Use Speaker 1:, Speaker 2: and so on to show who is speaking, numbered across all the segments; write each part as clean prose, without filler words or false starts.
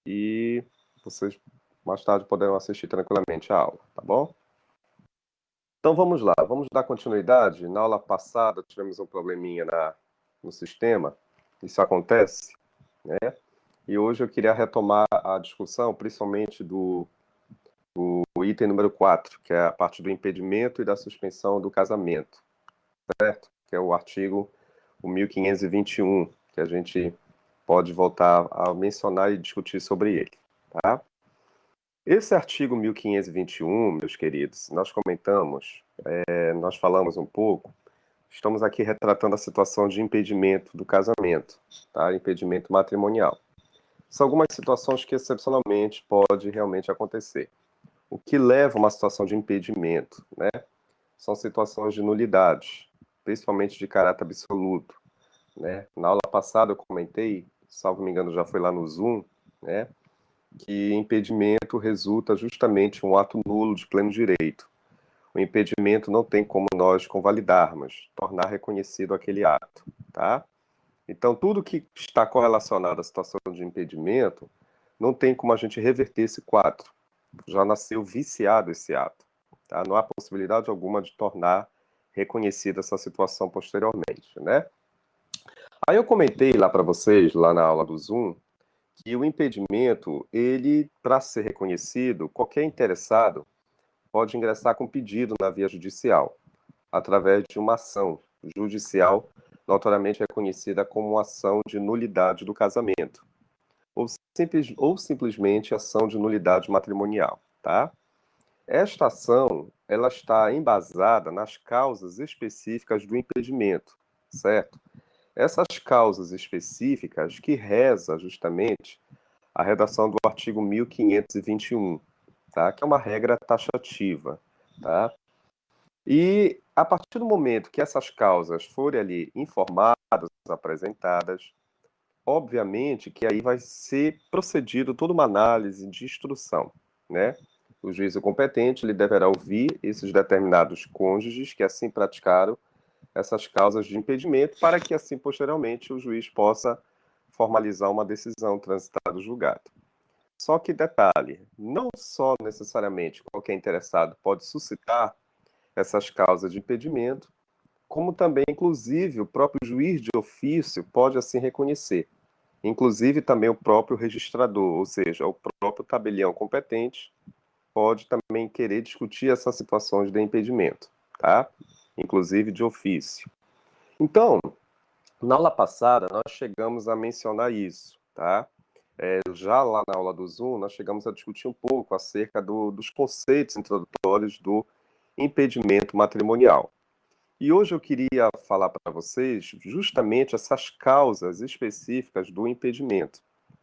Speaker 1: e vocês mais tarde poderão assistir tranquilamente a aula, tá bom? Então vamos lá, vamos dar continuidade. Na aula passada tivemos um probleminha no sistema, isso acontece, né? E hoje eu queria retomar a discussão, principalmente do item número 4, que é a parte do impedimento e da suspensão do casamento, certo? Que é o artigo 1521, que a gente pode voltar a mencionar e discutir sobre ele, tá? Esse artigo 1521, meus queridos, nós comentamos, nós falamos um pouco, estamos aqui retratando a situação de impedimento do casamento, tá? Impedimento matrimonial. São algumas situações que excepcionalmente pode realmente acontecer. O que leva a uma situação de impedimento, né? São situações de nulidade, principalmente de caráter absoluto, né? Na aula passada eu comentei, salvo me engano já foi lá no Zoom, né? Que impedimento resulta justamente um ato nulo de pleno direito. O impedimento não tem como nós convalidarmos, tornar reconhecido aquele ato, tá? Então, tudo que está correlacionado à situação de impedimento, não tem como a gente reverter esse quadro. Já nasceu viciado esse ato, tá? Não há possibilidade alguma de tornar reconhecida essa situação posteriormente, né? Aí eu comentei lá para vocês, lá na aula do Zoom, que o impedimento, ele, para ser reconhecido, qualquer interessado pode ingressar com pedido na via judicial, através de uma ação judicial notoriamente reconhecida como uma ação de nulidade do casamento, ou simplesmente ação de nulidade matrimonial, tá? Esta ação, ela está embasada nas causas específicas do impedimento, certo? Essas causas específicas que reza justamente a redação do artigo 1521, tá? Que é uma regra taxativa, tá? E a partir do momento que essas causas forem ali informadas, apresentadas, obviamente que aí vai ser procedido toda uma análise de instrução, né? O juízo competente ele deverá ouvir esses determinados cônjuges que assim praticaram essas causas de impedimento para que assim posteriormente o juiz possa formalizar uma decisão transitada do julgado. Só que detalhe, não só necessariamente qualquer interessado pode suscitar essas causas de impedimento, como também, inclusive, o próprio juiz de ofício pode assim reconhecer. Inclusive também o próprio registrador, ou seja, o próprio tabelião competente pode também querer discutir essas situações de impedimento, tá? Inclusive de ofício. Então, na aula passada nós chegamos a mencionar isso, tá? Já lá na aula do Zoom, nós chegamos a discutir um pouco acerca dos conceitos introdutórios do impedimento matrimonial. E hoje eu queria falar para vocês justamente essas causas específicas do impedimento,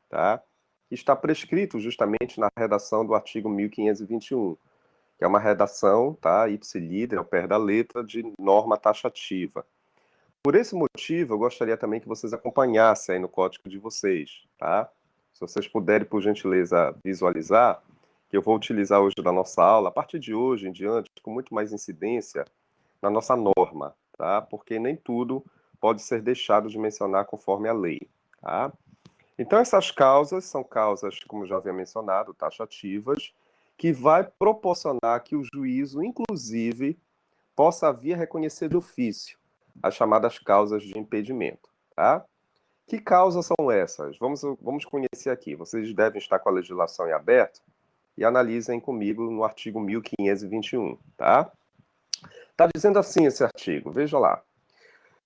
Speaker 1: tá? Que está prescrito justamente na redação do artigo 1521, que é uma redação, tá? Ipsiliter, ao pé da letra, de norma taxativa. Por esse motivo, eu gostaria também que vocês acompanhassem aí no código de vocês, tá? Se vocês puderem, por gentileza, visualizar, que eu vou utilizar hoje na nossa aula, a partir de hoje em diante, com muito mais incidência na nossa norma, tá? Porque nem tudo pode ser deixado de mencionar conforme a lei, tá? Então, essas causas são causas, como já havia mencionado, taxativas, que vai proporcionar que o juízo, inclusive, possa vir a reconhecer de ofício as chamadas causas de impedimento, tá? Que causas são essas? Vamos conhecer aqui. Vocês devem estar com a legislação em aberto e analisem comigo no artigo 1521, tá? Tá dizendo assim esse artigo, veja lá.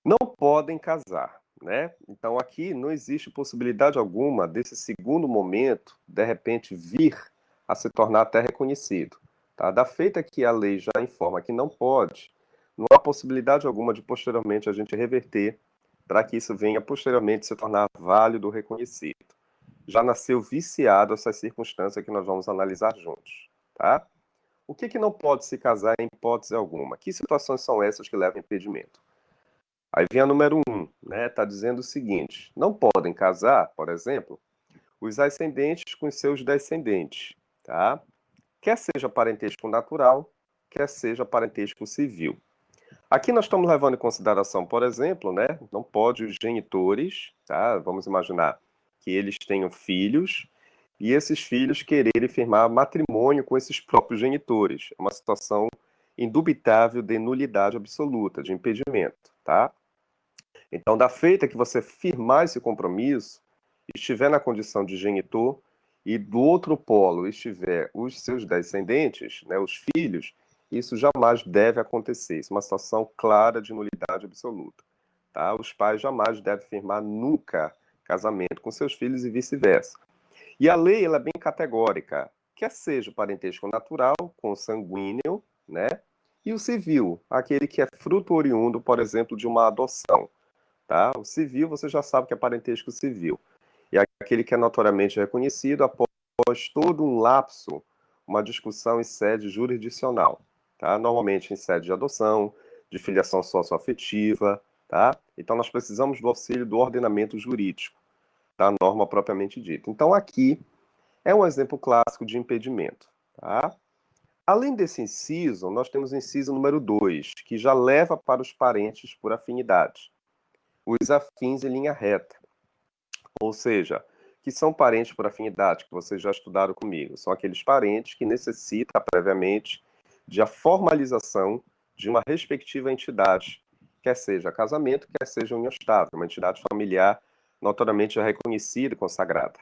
Speaker 1: Não podem casar, né? Então aqui não existe possibilidade alguma desse segundo momento, de repente, vir a se tornar até reconhecido, tá? Da feita que a lei já informa que não pode, não há possibilidade alguma de posteriormente a gente reverter para que isso venha posteriormente se tornar válido, reconhecido. Já nasceu viciado essas circunstâncias que nós vamos analisar juntos, tá? O que não pode se casar em hipótese alguma? Que situações são essas que levam a impedimento? Aí vem a número 1, né? Está dizendo o seguinte: não podem casar, por exemplo, os ascendentes com seus descendentes, tá? Quer seja parentesco natural, quer seja parentesco civil. Aqui nós estamos levando em consideração, por exemplo, né? Não pode os genitores, tá? Vamos imaginar que eles tenham filhos e esses filhos quererem firmar matrimônio com esses próprios genitores. É uma situação indubitável de nulidade absoluta, de impedimento, tá? Então, da feita que você firmar esse compromisso, estiver na condição de genitor, e do outro polo estiver os seus descendentes, né, os filhos, isso jamais deve acontecer. Isso é uma situação clara de nulidade absoluta. Tá? Os pais jamais devem firmar nunca casamento com seus filhos e vice-versa. E a lei ela é bem categórica, quer seja o parentesco natural, consanguíneo, né? E o civil, aquele que é fruto oriundo, por exemplo, de uma adoção. Tá? O civil, você já sabe que é parentesco civil. E aquele que é notoriamente reconhecido após todo um lapso, uma discussão em sede jurisdicional. Tá? Normalmente em sede de adoção, de filiação socioafetiva. Tá? Então, nós precisamos do auxílio do ordenamento jurídico, da norma propriamente dita. Então, aqui é um exemplo clássico de impedimento. Tá? Além desse inciso, nós temos o inciso número 2, que já leva para os parentes por afinidade. Os afins em linha reta, ou seja, que são parentes por afinidade, que vocês já estudaram comigo. São aqueles parentes que necessitam previamente de a formalização de uma respectiva entidade, quer seja casamento, quer seja união estável, uma entidade familiar notoriamente reconhecida e consagrada.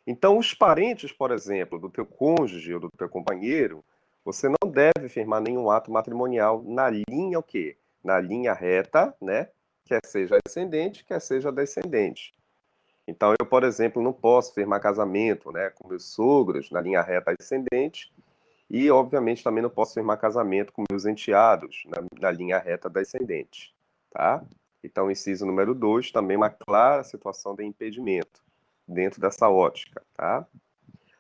Speaker 1: Então, os parentes, por exemplo, do teu cônjuge ou do teu companheiro, você não deve firmar nenhum ato matrimonial na linha o quê? Na linha reta, né? Quer seja ascendente, quer seja descendente. Então, eu, por exemplo, não posso firmar casamento, né, com meus sogros na linha reta ascendente e, obviamente, também não posso firmar casamento com meus enteados na linha reta descendente, tá? Então, inciso número 2, também uma clara situação de impedimento dentro dessa ótica, tá?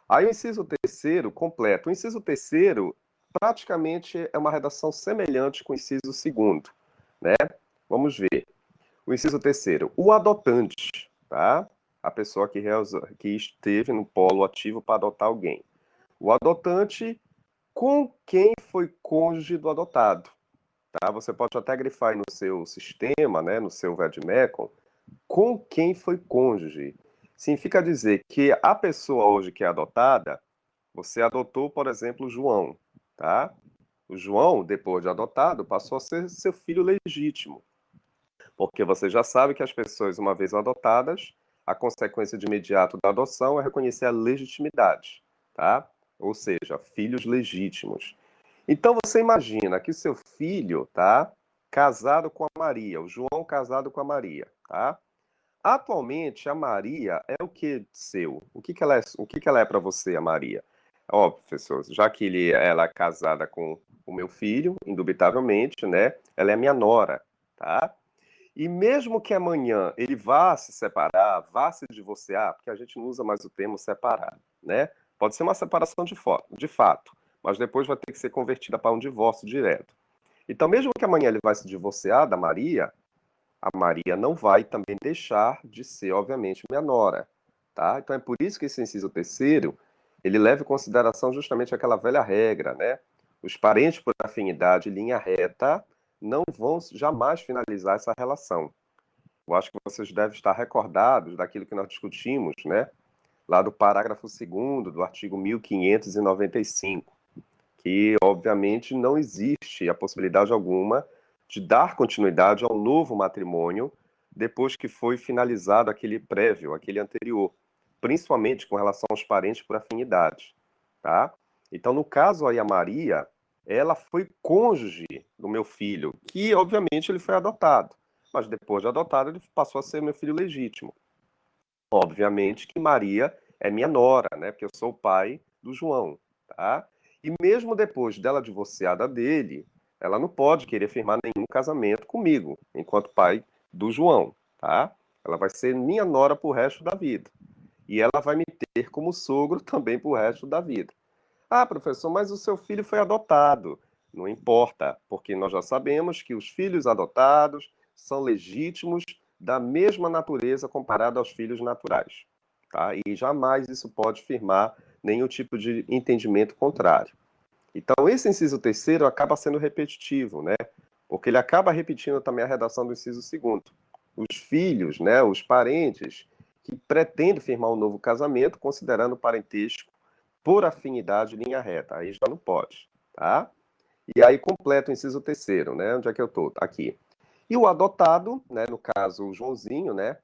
Speaker 1: Aí o inciso terceiro, completo. O inciso terceiro, praticamente é uma redação semelhante com o inciso segundo, né? Vamos ver. O inciso terceiro, o adotante, tá? A pessoa que esteve no polo ativo para adotar alguém. O adotante com quem foi cônjuge do adotado, tá? Você pode até grifar aí no seu sistema, né, no seu Vadmecum, com quem foi cônjuge. Significa dizer que a pessoa hoje que é adotada, você adotou, por exemplo, o João, tá? O João, depois de adotado, passou a ser seu filho legítimo. Porque você já sabe que as pessoas, uma vez adotadas, a consequência de imediato da adoção é reconhecer a legitimidade, tá? Ou seja, filhos legítimos. Então você imagina que o seu filho, tá? Casado com a Maria, o João casado com a Maria, tá? Atualmente a Maria é o que seu? O que que ela é para você, a Maria? Ó, professor, já que ela é casada com o meu filho, indubitavelmente, né? Ela é minha nora, tá? E mesmo que amanhã ele vá se separar, vá se divorciar, porque a gente não usa mais o termo separar, né? Pode ser uma separação de fato, mas depois vai ter que ser convertida para um divórcio direto. Então, mesmo que amanhã ele vai se divorciar da Maria, a Maria não vai também deixar de ser, obviamente, minha nora, tá? Então é por isso que esse inciso terceiro, ele leva em consideração justamente aquela velha regra, né? Os parentes por afinidade, linha reta, não vão jamais finalizar essa relação. Eu acho que vocês devem estar recordados daquilo que nós discutimos, né? Lá do parágrafo 2º do artigo 1595, que obviamente não existe a possibilidade alguma de dar continuidade ao novo matrimônio depois que foi finalizado aquele prévio, aquele anterior, principalmente com relação aos parentes por afinidade, tá? Então, no caso aí, a Maria, ela foi cônjuge do meu filho, que obviamente ele foi adotado, mas depois de adotado ele passou a ser meu filho legítimo. Obviamente que Maria é minha nora, né? Porque eu sou o pai do João, tá? E mesmo depois dela divorciada dele, ela não pode querer firmar nenhum casamento comigo, enquanto pai do João, tá? Ela vai ser minha nora pro resto da vida. E ela vai me ter como sogro também pro resto da vida. Ah, professor, mas o seu filho foi adotado. Não importa, porque nós já sabemos que os filhos adotados são legítimos da mesma natureza comparado aos filhos naturais. Tá? E jamais isso pode firmar nenhum tipo de entendimento contrário. Então, esse inciso terceiro acaba sendo repetitivo, né? Porque ele acaba repetindo também a redação do inciso segundo. Os filhos, né, os parentes que pretende firmar um novo casamento, considerando o parentesco por afinidade linha reta. Aí já não pode, tá? E aí completa o inciso terceiro, né? Onde é que eu tô? Aqui. E o adotado, né, no caso o Joãozinho, né,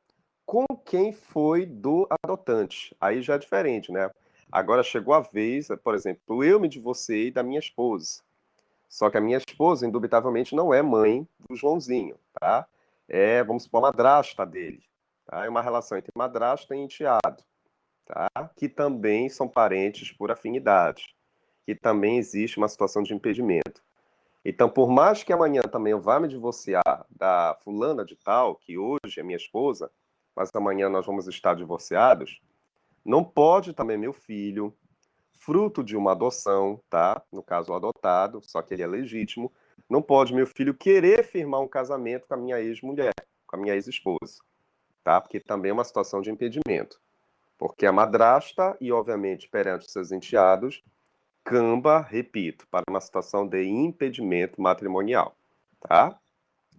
Speaker 1: com quem foi do adotante. Aí já é diferente, né? Agora chegou a vez, por exemplo, eu me divorciei da minha esposa. Só que a minha esposa, indubitavelmente, não é mãe do Joãozinho, tá? É, vamos supor, madrasta dele. Tá? É uma relação entre madrasta e enteado, tá? Que também são parentes por afinidade. Que também existe uma situação de impedimento. Então, por mais que amanhã também eu vá me divorciar da fulana de tal, que hoje é minha esposa, mas amanhã nós vamos estar divorciados, não pode também meu filho, fruto de uma adoção, tá? No caso, o adotado, só que ele é legítimo, não pode meu filho querer firmar um casamento com a minha ex-mulher, com a minha ex-esposa, tá? Porque também é uma situação de impedimento. Porque a madrasta, e obviamente perante seus enteados, camba, repito, para uma situação de impedimento matrimonial, tá?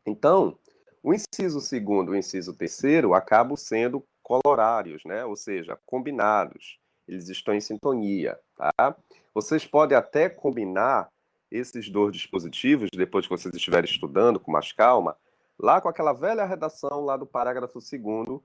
Speaker 1: Então, o inciso segundo e o inciso terceiro acabam sendo colorários, né? Ou seja, combinados. Eles estão em sintonia, tá? Vocês podem até combinar esses dois dispositivos, depois que vocês estiverem estudando com mais calma, lá com aquela velha redação lá do parágrafo segundo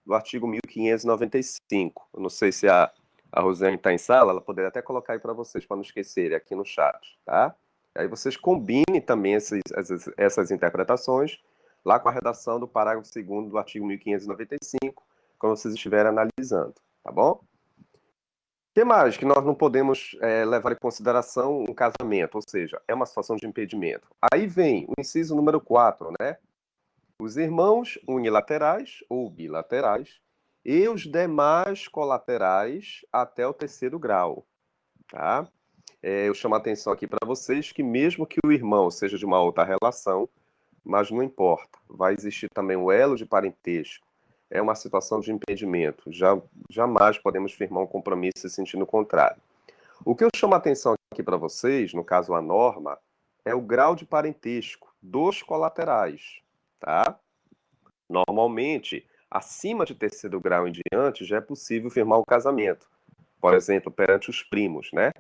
Speaker 1: do artigo 1595. Eu não sei se a Rosiane está em sala, ela poderia até colocar aí para vocês, para não esquecerem, aqui no chat, tá? Aí vocês combinem também essas interpretações lá com a redação do parágrafo 2º do artigo 1595, quando vocês estiverem analisando, tá bom? O que mais que nós não podemos levar em consideração um casamento, ou seja, é uma situação de impedimento. Aí vem o inciso número 4, né? Os irmãos unilaterais ou bilaterais e os demais colaterais até o terceiro grau, tá? Eu chamo a atenção aqui para vocês que mesmo que o irmão seja de uma outra relação, mas não importa, vai existir também o elo de parentesco. É uma situação de impedimento. Jamais podemos firmar um compromisso se sentindo o contrário. O que eu chamo a atenção aqui para vocês, no caso a norma, é o grau de parentesco dos colaterais, tá? Normalmente, acima de terceiro grau em diante, já é possível firmar o casamento. Por exemplo, perante os primos, né?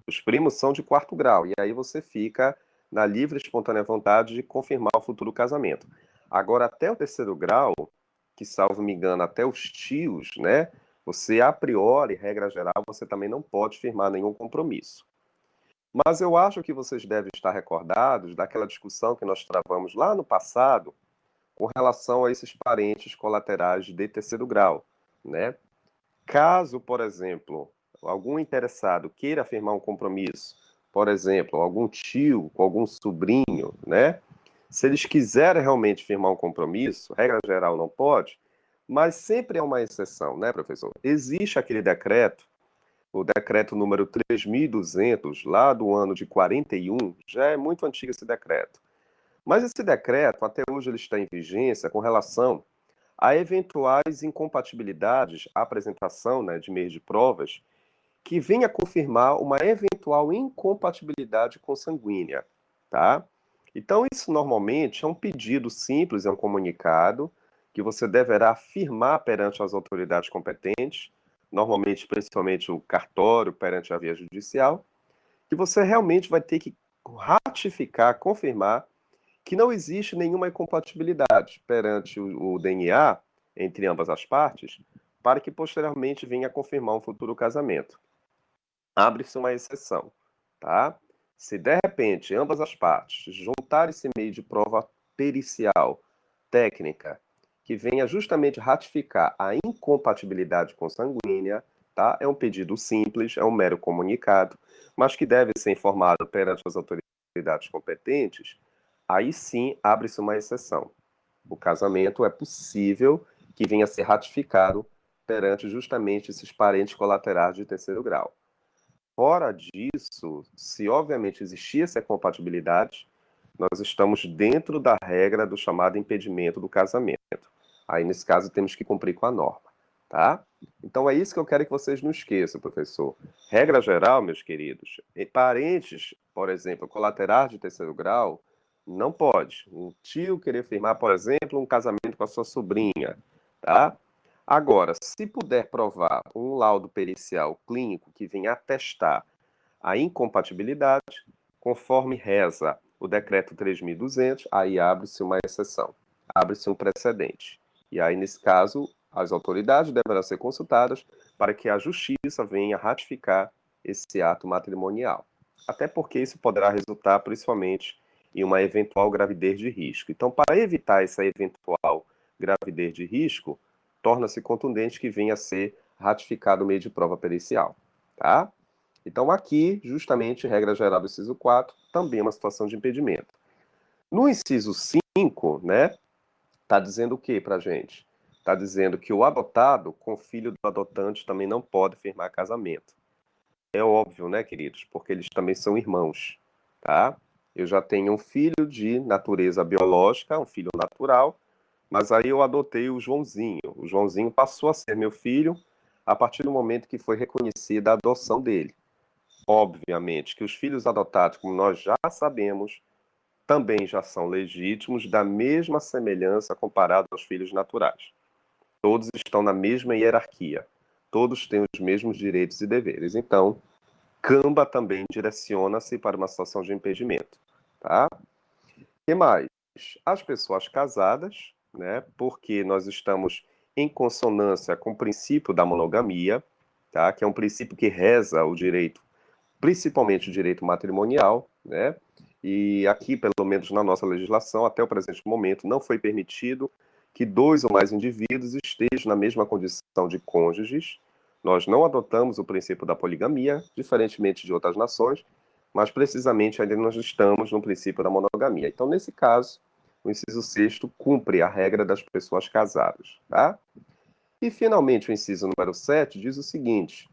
Speaker 1: Os primos são de quarto grau, e aí você fica na livre e espontânea vontade de confirmar o futuro casamento. Agora, até o terceiro grau, que salvo me engano, até os tios, né? Você, a priori, regra geral, você também não pode firmar nenhum compromisso. Mas eu acho que vocês devem estar recordados daquela discussão que nós travamos lá no passado com relação a esses parentes colaterais de terceiro grau, né? Caso, por exemplo, algum interessado queira firmar um compromisso, por exemplo, algum tio com algum sobrinho, né? Se eles quiserem realmente firmar um compromisso, regra geral não pode, mas sempre é uma exceção, né, professor? Existe aquele decreto, o decreto número 3.200, lá do ano de 41, já é muito antigo esse decreto. Mas esse decreto, até hoje, ele está em vigência com relação a eventuais incompatibilidades, a apresentação, né, de meios de provas, que venha confirmar uma eventual incompatibilidade consanguínea, tá? Então, isso normalmente é um pedido simples, é um comunicado que você deverá afirmar perante as autoridades competentes, normalmente, principalmente o cartório, perante a via judicial, que você realmente vai ter que ratificar, confirmar que não existe nenhuma incompatibilidade perante o DNA entre ambas as partes, para que posteriormente venha confirmar um futuro casamento. Abre-se uma exceção, tá? Se de repente ambas as partes juntarem esse meio de prova pericial, técnica, que venha justamente ratificar a incompatibilidade consanguínea, tá? É um pedido simples, é um mero comunicado, mas que deve ser informado perante as autoridades competentes. Aí sim abre-se uma exceção. O casamento é possível que venha a ser ratificado perante justamente esses parentes colaterais de terceiro grau. Fora disso, se obviamente existir essa compatibilidade, nós estamos dentro da regra do chamado impedimento do casamento. Aí, nesse caso, temos que cumprir com a norma, tá? Então, é isso que eu quero que vocês não esqueçam, professor. Regra geral, meus queridos, parentes, por exemplo, colaterais de terceiro grau, não pode. Um tio querer firmar, por exemplo, um casamento com a sua sobrinha, tá? Agora, se puder provar um laudo pericial clínico que venha atestar a incompatibilidade, conforme reza o decreto 3.200, aí abre-se uma exceção, abre-se um precedente. E aí, nesse caso, as autoridades deverão ser consultadas para que a justiça venha ratificar esse ato matrimonial. Até porque isso poderá resultar principalmente em uma eventual gravidez de risco. Então, para evitar essa eventual gravidez de risco, torna-se contundente que venha a ser ratificado o meio de prova pericial, tá? Então, aqui, justamente, regra geral do inciso 4, também é uma situação de impedimento. No inciso 5, né, está dizendo o que para a gente? Está dizendo que o adotado com filho do adotante também não pode firmar casamento. É óbvio, né, queridos? Porque eles também são irmãos, tá? Eu já tenho um filho de natureza biológica, um filho natural, mas aí eu adotei o Joãozinho. O Joãozinho passou a ser meu filho a partir do momento que foi reconhecida a adoção dele. Obviamente que os filhos adotados, como nós já sabemos, também já são legítimos, da mesma semelhança comparado aos filhos naturais. Todos estão na mesma hierarquia. Todos têm os mesmos direitos e deveres. Então, Camba também direciona-se para uma situação de impedimento, tá? O que mais? As pessoas casadas, né? Porque nós estamos em consonância com o princípio da monogamia, tá? Que é um princípio que reza o direito, principalmente o direito matrimonial, né? E aqui, pelo menos na nossa legislação, até o presente momento, não foi permitido que dois ou mais indivíduos estejam na mesma condição de cônjuges. Nós não adotamos o princípio da poligamia, diferentemente de outras nações, mas precisamente ainda nós estamos no princípio da monogamia. Então, nesse caso, o inciso 6º cumpre a regra das pessoas casadas, tá? E, finalmente, o inciso número 7 diz o seguinte: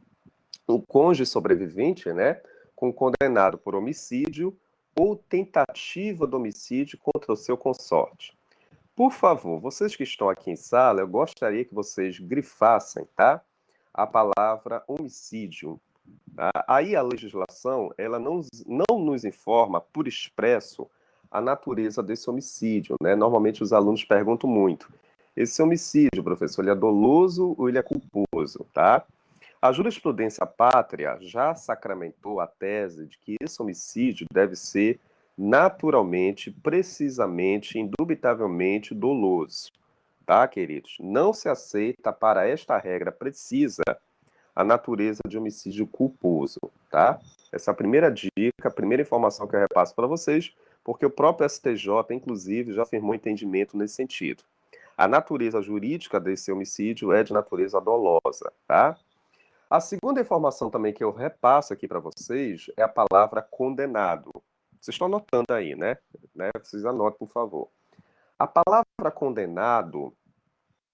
Speaker 1: o cônjuge sobrevivente, né, com condenado por homicídio ou tentativa de homicídio contra o seu consorte. Por favor, vocês que estão aqui em sala, eu gostaria que vocês grifassem, tá? A palavra homicídio. Tá? Aí a legislação, ela não nos informa por expresso a natureza desse homicídio, né? Normalmente os alunos perguntam muito: esse homicídio, professor, ele é doloso ou ele é culposo, tá? A jurisprudência pátria já sacramentou a tese de que esse homicídio deve ser naturalmente, precisamente, indubitavelmente doloso, tá, queridos? Não se aceita para esta regra precisa a natureza de homicídio culposo, tá? Essa é a primeira dica, a primeira informação que eu repasso para vocês, porque o próprio STJ, inclusive, já afirmou entendimento nesse sentido. A natureza jurídica desse homicídio é de natureza dolosa, tá? A segunda informação também que eu repasso aqui para vocês é a palavra condenado. Vocês estão anotando aí, né? Vocês anotem, por favor. A palavra condenado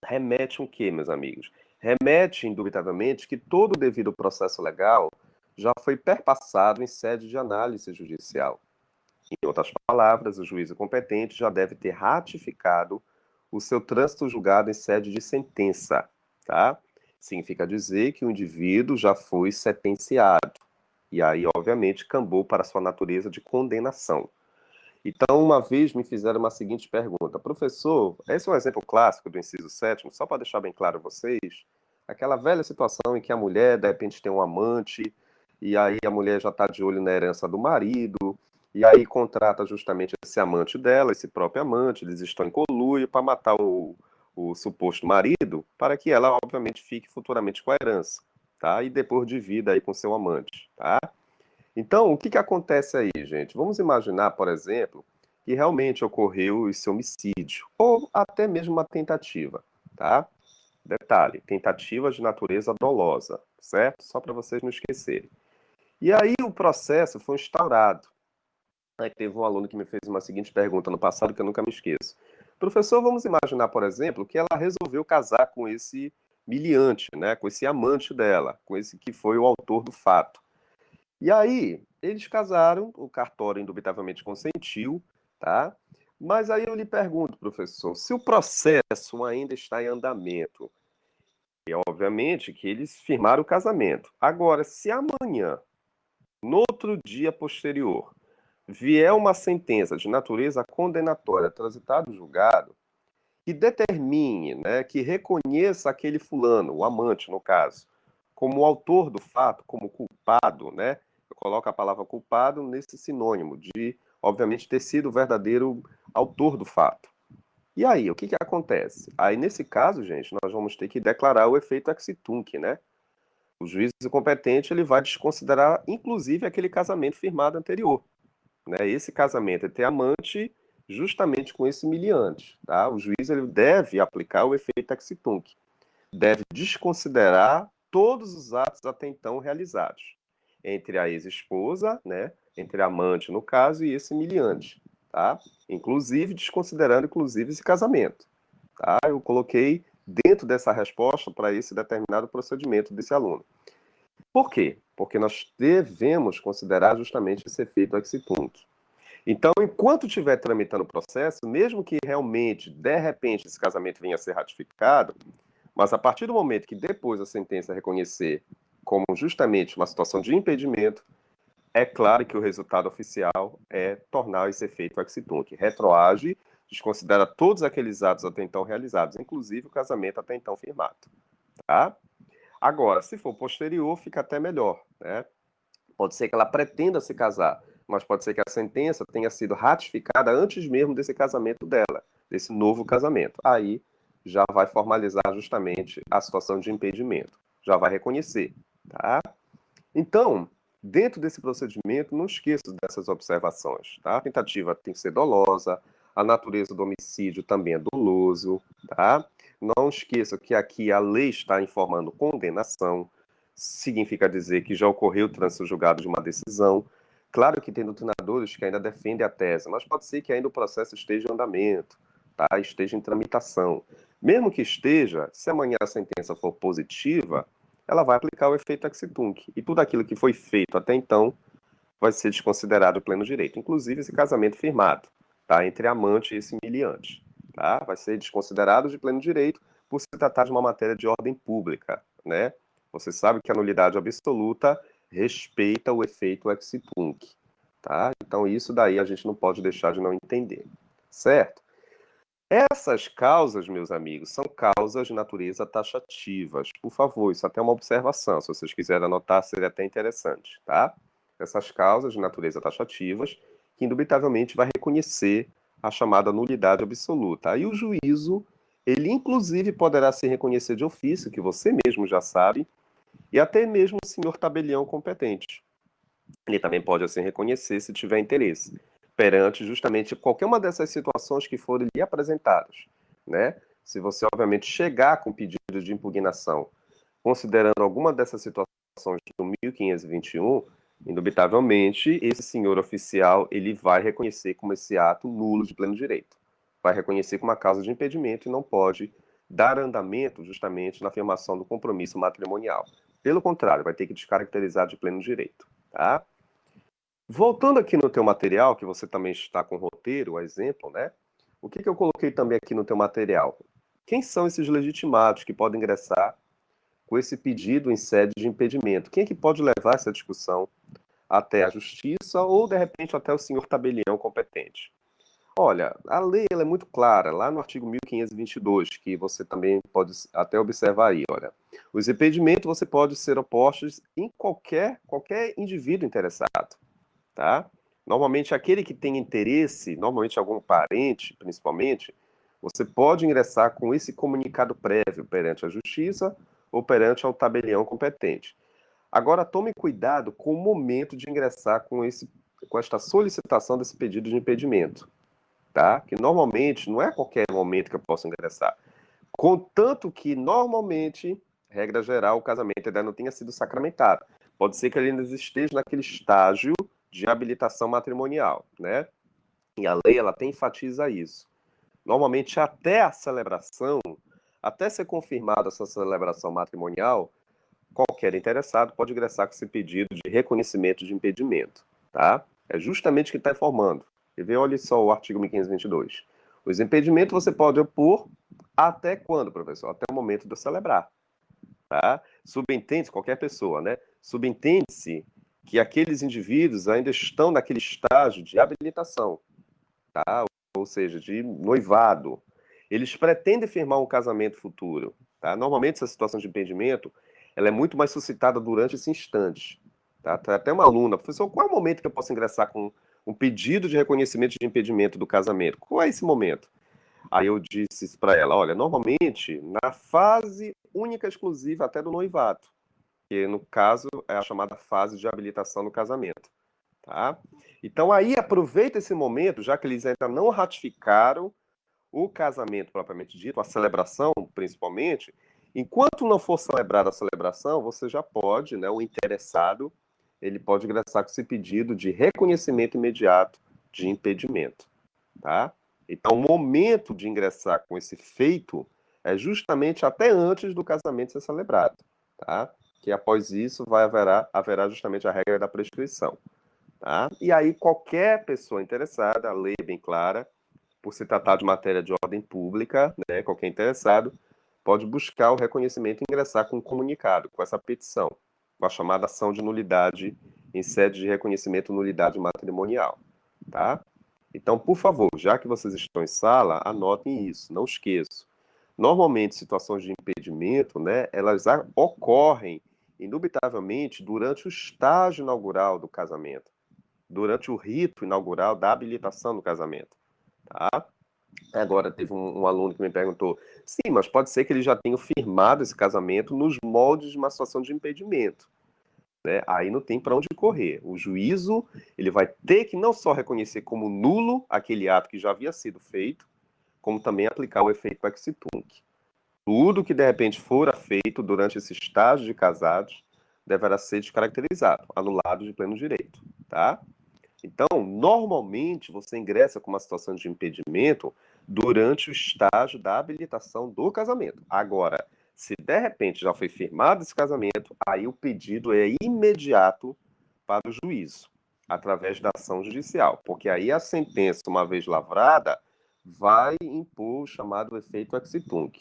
Speaker 1: remete um quê, meus amigos? Remete, indubitavelmente, que todo o devido processo legal já foi perpassado em sede de análise judicial. Em outras palavras, o juízo competente já deve ter ratificado o seu trânsito julgado em sede de sentença, tá? Significa dizer que o indivíduo já foi sentenciado. E aí, obviamente, cambou para sua natureza de condenação. Então, uma vez me fizeram uma seguinte pergunta: professor, esse é um exemplo clássico do inciso 7º, só para deixar bem claro a vocês, aquela velha situação em que a mulher, de repente, tem um amante, e aí a mulher já está de olho na herança do marido, e aí contrata justamente esse amante dela, esse próprio amante, eles estão em conluio para matar o suposto marido, para que ela, obviamente, fique futuramente com a herança, tá? E depois divida aí com seu amante, tá? Então, o que que acontece aí, gente? Vamos imaginar, por exemplo, que realmente ocorreu esse homicídio, ou até mesmo uma tentativa, tá? Detalhe, tentativa de natureza dolosa, certo? Só para vocês não esquecerem. E aí o processo foi instaurado. Aí teve um aluno que me fez uma seguinte pergunta no passado que eu nunca me esqueço. Professor, vamos imaginar, por exemplo, que ela resolveu casar com esse miliante, né? Com esse amante dela, com esse que foi o autor do fato. E aí, eles casaram, o cartório indubitavelmente consentiu, tá? Mas aí eu lhe pergunto, professor, se o processo ainda está em andamento, é obviamente que eles firmaram o casamento. Agora, se amanhã, no outro dia posterior, vier uma sentença de natureza condenatória transitada em julgado, que determine, né, que reconheça aquele fulano, o amante, no caso, como o autor do fato, como culpado, né? Eu coloco a palavra culpado nesse sinônimo de, obviamente, ter sido o verdadeiro autor do fato. E aí, o que que acontece? Aí, nesse caso, gente, nós vamos ter que declarar o efeito ex-tunc, né? O juiz competente ele vai desconsiderar, inclusive, aquele casamento firmado anterior, né? Esse casamento entre amante, justamente com esse miliante, tá? O juiz ele deve aplicar o efeito ex-tunc, deve desconsiderar todos os atos até então realizados entre a ex-esposa, né? Entre a amante, no caso, e esse miliante, tá? Inclusive desconsiderando, inclusive, esse casamento, tá? Eu coloquei dentro dessa resposta para esse determinado procedimento desse aluno. Por quê? Porque nós devemos considerar justamente esse efeito ex-tunc. Então, enquanto estiver tramitando o processo, mesmo que realmente, de repente, esse casamento venha a ser ratificado, mas a partir do momento que depois a sentença reconhecer como justamente uma situação de impedimento, é claro que o resultado oficial é tornar esse efeito ex-tunc, retroage, desconsidera todos aqueles atos até então realizados, inclusive o casamento até então firmado, tá? Agora, se for posterior, fica até melhor, né? Pode ser que ela pretenda se casar, mas pode ser que a sentença tenha sido ratificada antes mesmo desse casamento dela, desse novo casamento. Aí já vai formalizar justamente a situação de impedimento, já vai reconhecer, tá? Então, dentro desse procedimento, não esqueça dessas observações, tá? A tentativa tem que ser dolosa, a natureza do homicídio também é doloso, tá? Não esqueça que aqui a lei está informando condenação, significa dizer que já ocorreu o trânsito julgado de uma decisão. Claro que tem doutrinadores que ainda defendem a tese, mas pode ser que ainda o processo esteja em andamento, tá? Esteja em tramitação. Mesmo que esteja, se amanhã a sentença for positiva, ela vai aplicar o efeito ex-tunc. E tudo aquilo que foi feito até então vai ser desconsiderado pleno direito, inclusive esse casamento firmado, tá? Entre amante e esse miliante, tá? Vai ser desconsiderado de pleno direito por se tratar de uma matéria de ordem pública, né? Você sabe que a nulidade absoluta respeita o efeito ex-tunc, tá? Então isso daí a gente não pode deixar de não entender, certo? Essas causas, meus amigos, são causas de natureza taxativas. Por favor, isso até é uma observação. Se vocês quiserem anotar, seria até interessante, tá? Essas causas de natureza taxativas, que indubitavelmente vai reconhecer a chamada nulidade absoluta. Aí o juízo, ele inclusive poderá se reconhecer de ofício, que você mesmo já sabe, e até mesmo o senhor tabelião competente. Ele também pode assim reconhecer se tiver interesse, perante justamente qualquer uma dessas situações que forem lhe apresentadas, né? Se você, obviamente, chegar com pedido de impugnação, considerando alguma dessas situações do 1521, indubitavelmente, esse senhor oficial, ele vai reconhecer como esse ato nulo de pleno direito. Vai reconhecer como uma causa de impedimento e não pode dar andamento justamente na afirmação do compromisso matrimonial. Pelo contrário, vai ter que descaracterizar de pleno direito, tá? Voltando aqui no teu material, que você também está com roteiro, o exemplo, né? O que que eu coloquei também aqui no teu material? Quem são esses legitimados que podem ingressar com esse pedido em sede de impedimento? Quem é que pode levar essa discussão até a justiça ou, de repente, até o senhor tabelião competente? Olha, a lei ela é muito clara, lá no artigo 1522, que você também pode até observar aí, olha. Os impedimentos você pode ser opostos em qualquer indivíduo interessado, tá? Normalmente aquele que tem interesse, normalmente algum parente, principalmente, você pode ingressar com esse comunicado prévio perante a justiça ou perante ao tabelião competente. Agora tome cuidado com o momento de ingressar com esta solicitação desse pedido de impedimento, tá? Que normalmente não é a qualquer momento que eu posso ingressar. Contanto que normalmente, regra geral, o casamento ainda não tenha sido sacramentado. Pode ser que ele ainda esteja naquele estágio de habilitação matrimonial, né? E a lei ela tem enfatiza isso. Normalmente até a celebração, até ser confirmada essa celebração matrimonial, qualquer interessado pode ingressar com esse pedido de reconhecimento de impedimento, tá? É justamente o que está informando. E vê, olha só o artigo 1522. Os impedimentos você pode opor até quando, professor? Até o momento de eu celebrar, tá? Subentende-se, qualquer pessoa, né? Subentende-se que aqueles indivíduos ainda estão naquele estágio de habilitação, tá? Ou seja, de noivado. eles pretendem firmar um casamento futuro. Tá? Normalmente, essa situação de impedimento ela é muito mais suscitada durante esse instante. Tá? Tem até uma aluna, professor, qual é o momento que eu posso ingressar com um pedido de reconhecimento de impedimento do casamento? Qual é esse momento? Aí eu disse para ela, olha, normalmente na fase única e exclusiva até do noivado, que no caso é a chamada fase de habilitação do casamento, tá? Então aí aproveita esse momento, já que eles ainda não ratificaram o casamento propriamente dito, a celebração principalmente, enquanto não for celebrada a celebração, você já pode, né, o interessado, ele pode ingressar com esse pedido de reconhecimento imediato de impedimento, tá? Então, o momento de ingressar com esse feito é justamente até antes do casamento ser celebrado, tá? Que após isso haverá justamente a regra da prescrição, tá? E aí qualquer pessoa interessada, a lei é bem clara, por se tratar de matéria de ordem pública, né, qualquer interessado pode buscar o reconhecimento e ingressar com um comunicado, com essa petição, com a chamada ação de nulidade em sede de reconhecimento nulidade matrimonial, tá? Então, por favor, já que vocês estão em sala, anotem isso, não esqueçam. Normalmente, situações de impedimento, né, elas ocorrem indubitavelmente durante o estágio inaugural do casamento, durante o rito inaugural da habilitação do casamento, tá? Agora, teve um aluno que me perguntou, sim, mas pode ser que ele já tenha firmado esse casamento nos moldes de uma situação de impedimento, né? Aí não tem para onde correr. O juízo, ele vai ter que não só reconhecer como nulo aquele ato que já havia sido feito, como também aplicar o efeito ex tunc. Tudo que de repente fora feito durante esse estágio de casados deverá ser descaracterizado, anulado de pleno direito, tá? Então, normalmente você ingressa com uma situação de impedimento durante o estágio da habilitação do casamento. Agora, se de repente já foi firmado esse casamento, aí o pedido é imediato para o juízo, através da ação judicial, porque aí a sentença, uma vez lavrada, vai impor o chamado efeito ex tunc.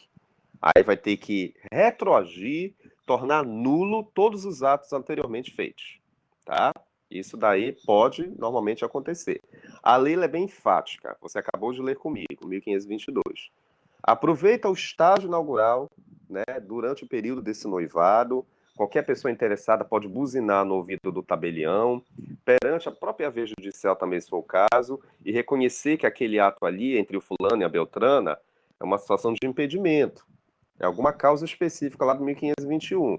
Speaker 1: Aí vai ter que retroagir, tornar nulo todos os atos anteriormente feitos, tá? Isso daí pode normalmente acontecer. A lei é bem enfática, você acabou de ler comigo, 1522. Aproveita o estágio inaugural, né, durante o período desse noivado, qualquer pessoa interessada pode buzinar no ouvido do tabelião, perante a própria vez judicial também, se for o caso, e reconhecer que aquele ato ali, entre o fulano e a beltrana, é uma situação de impedimento, é alguma causa específica lá do 1521.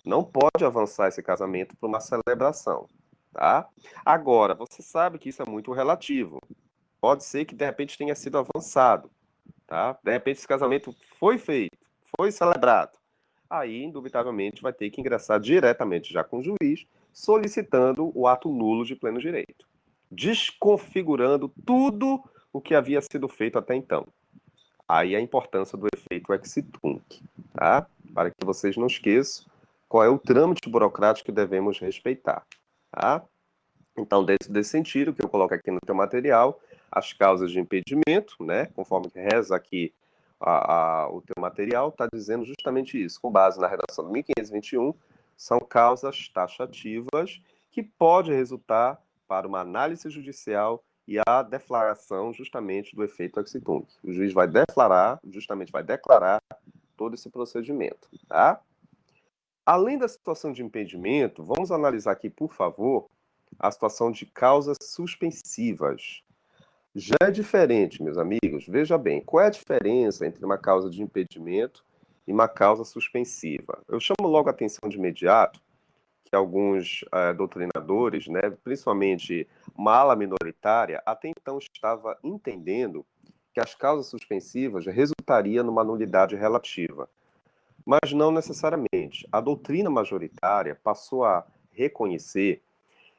Speaker 1: Não pode avançar esse casamento para uma celebração, tá? Agora, você sabe que isso é muito relativo. Pode ser que de repente tenha sido avançado, tá? De repente esse casamento foi feito, foi celebrado. Aí, indubitavelmente, vai ter que ingressar diretamente já com o juiz, solicitando o ato nulo de pleno direito, desconfigurando tudo o que havia sido feito até então. Aí a importância do efeito ex tunc, tá? Para que vocês não esqueçam qual é o trâmite burocrático que devemos respeitar, tá? Então, desse sentido, que eu coloco aqui no teu material, as causas de impedimento, né? Conforme reza aqui o teu material, está dizendo justamente isso. Com base na redação do 1521, são causas taxativas que pode resultar para uma análise judicial e a deflagração justamente do efeito ex tunc. O juiz vai declarar, justamente vai declarar todo esse procedimento, tá? Além da situação de impedimento, vamos analisar aqui, por favor, a situação de causas suspensivas. Já é diferente, meus amigos. Veja bem, qual é a diferença entre uma causa de impedimento e uma causa suspensiva? Eu chamo logo a atenção de imediato que alguns doutrinadores, né, principalmente uma ala minoritária, até então estava entendendo que as causas suspensivas resultariam numa nulidade relativa. Mas não necessariamente. A doutrina majoritária passou a reconhecer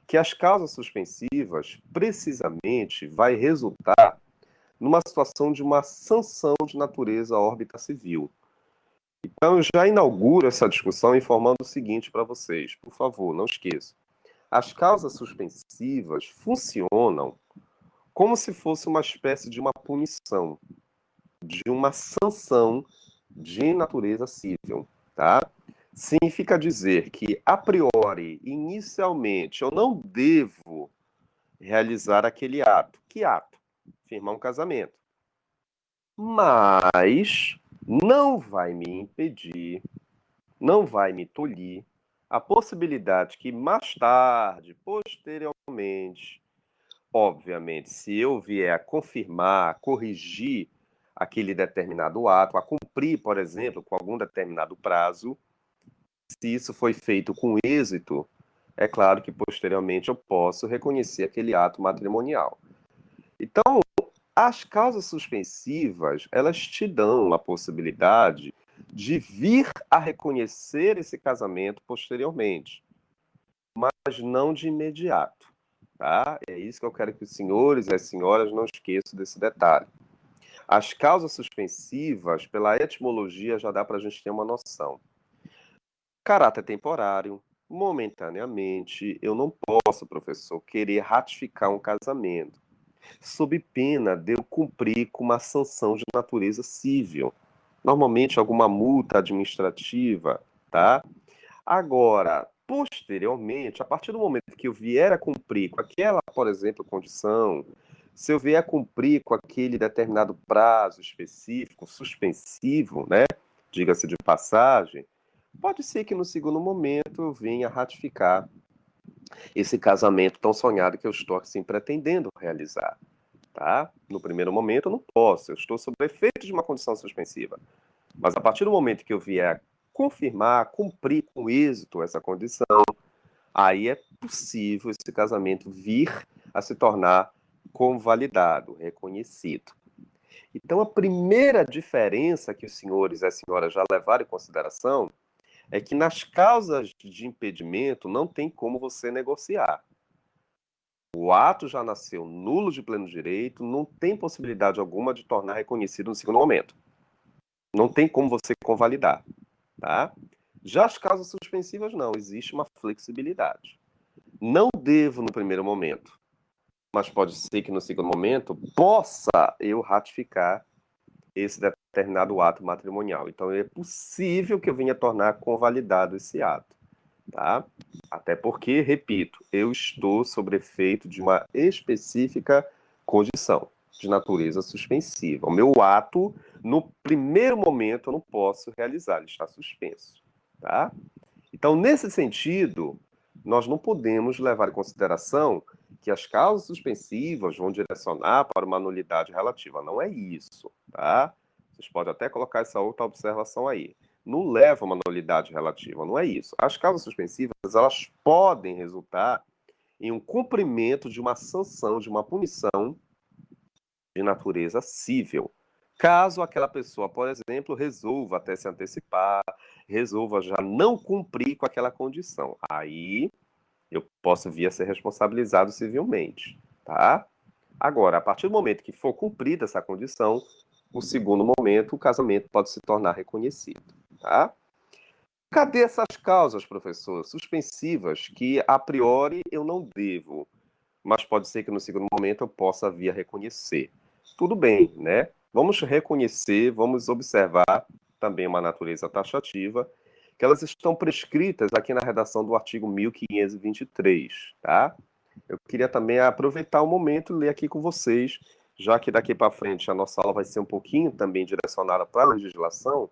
Speaker 1: que as causas suspensivas, precisamente, vai resultar numa situação de uma sanção de natureza órbita civil. Então, eu já inauguro essa discussão informando o seguinte para vocês, por favor, não esqueçam. As causas suspensivas funcionam como se fosse uma espécie de uma punição, de uma sanção de natureza civil, tá? Significa dizer que, a priori, inicialmente, eu não devo realizar aquele ato. Que ato? Firmar um casamento. mas não vai me impedir, não vai me tolir a possibilidade que mais tarde, posteriormente, obviamente, se eu vier a confirmar, a corrigir aquele determinado ato, a cumprir, por exemplo, com algum determinado prazo, se isso foi feito com êxito, é claro que posteriormente eu posso reconhecer aquele ato matrimonial. Então, as causas suspensivas, elas te dão a possibilidade de vir a reconhecer esse casamento posteriormente, mas não de imediato, tá? É isso que eu quero que os senhores e as senhoras não esqueçam desse detalhe. As causas suspensivas, pela etimologia, já dá para a gente ter uma noção. Caráter temporário, momentaneamente, eu não posso, professor, querer ratificar um casamento, sob pena de eu cumprir com uma sanção de natureza civil. Normalmente, alguma multa administrativa, tá? Agora, posteriormente, a partir do momento que eu vier a cumprir com aquela, por exemplo, condição, se eu vier a cumprir com aquele determinado prazo específico, suspensivo, né? Diga-se de passagem, pode ser que no segundo momento eu venha ratificar esse casamento tão sonhado que eu estou assim pretendendo realizar, tá? No primeiro momento eu não posso, eu estou sob efeito de uma condição suspensiva. Mas a partir do momento que eu vier confirmar, cumprir com êxito essa condição, aí é possível esse casamento vir a se tornar convalidado, reconhecido. Então, a primeira diferença que os senhores e as senhoras já levaram em consideração é que nas causas de impedimento não tem como você negociar. O ato já nasceu nulo de pleno direito, não tem possibilidade alguma de tornar reconhecido no segundo momento. Não tem como você convalidar, tá? Já as causas suspensivas não, existe uma flexibilidade. Não devo no primeiro momento, mas pode ser que no segundo momento possa eu ratificar esse determinado ato matrimonial. Então é possível que eu venha tornar convalidado esse ato, tá? Até porque, repito, eu estou sob efeito de uma específica condição de natureza suspensiva. O meu ato, no primeiro momento, eu não posso realizar, ele está suspenso, tá? Então, nesse sentido, nós não podemos levar em consideração que as causas suspensivas vão direcionar para uma nulidade relativa. Não é isso, tá? Vocês podem até colocar essa outra observação aí. Não leva a uma nulidade relativa, não é isso. As causas suspensivas, elas podem resultar em um cumprimento de uma sanção, de uma punição de natureza civil. Caso aquela pessoa, por exemplo, resolva até se antecipar, resolva já não cumprir com aquela condição, aí eu posso vir a ser responsabilizado civilmente, tá? Agora, a partir do momento que for cumprida essa condição, o segundo momento, o casamento pode se tornar reconhecido, tá? Cadê essas causas, professor, suspensivas, que a priori eu não devo, mas pode ser que no segundo momento eu possa vir a reconhecer? Tudo bem, né? Vamos reconhecer, vamos observar também uma natureza taxativa, que elas estão prescritas aqui na redação do artigo 1523, tá? Eu queria também aproveitar o momento e ler aqui com vocês, já que daqui para frente a nossa aula vai ser um pouquinho também direcionada para a legislação,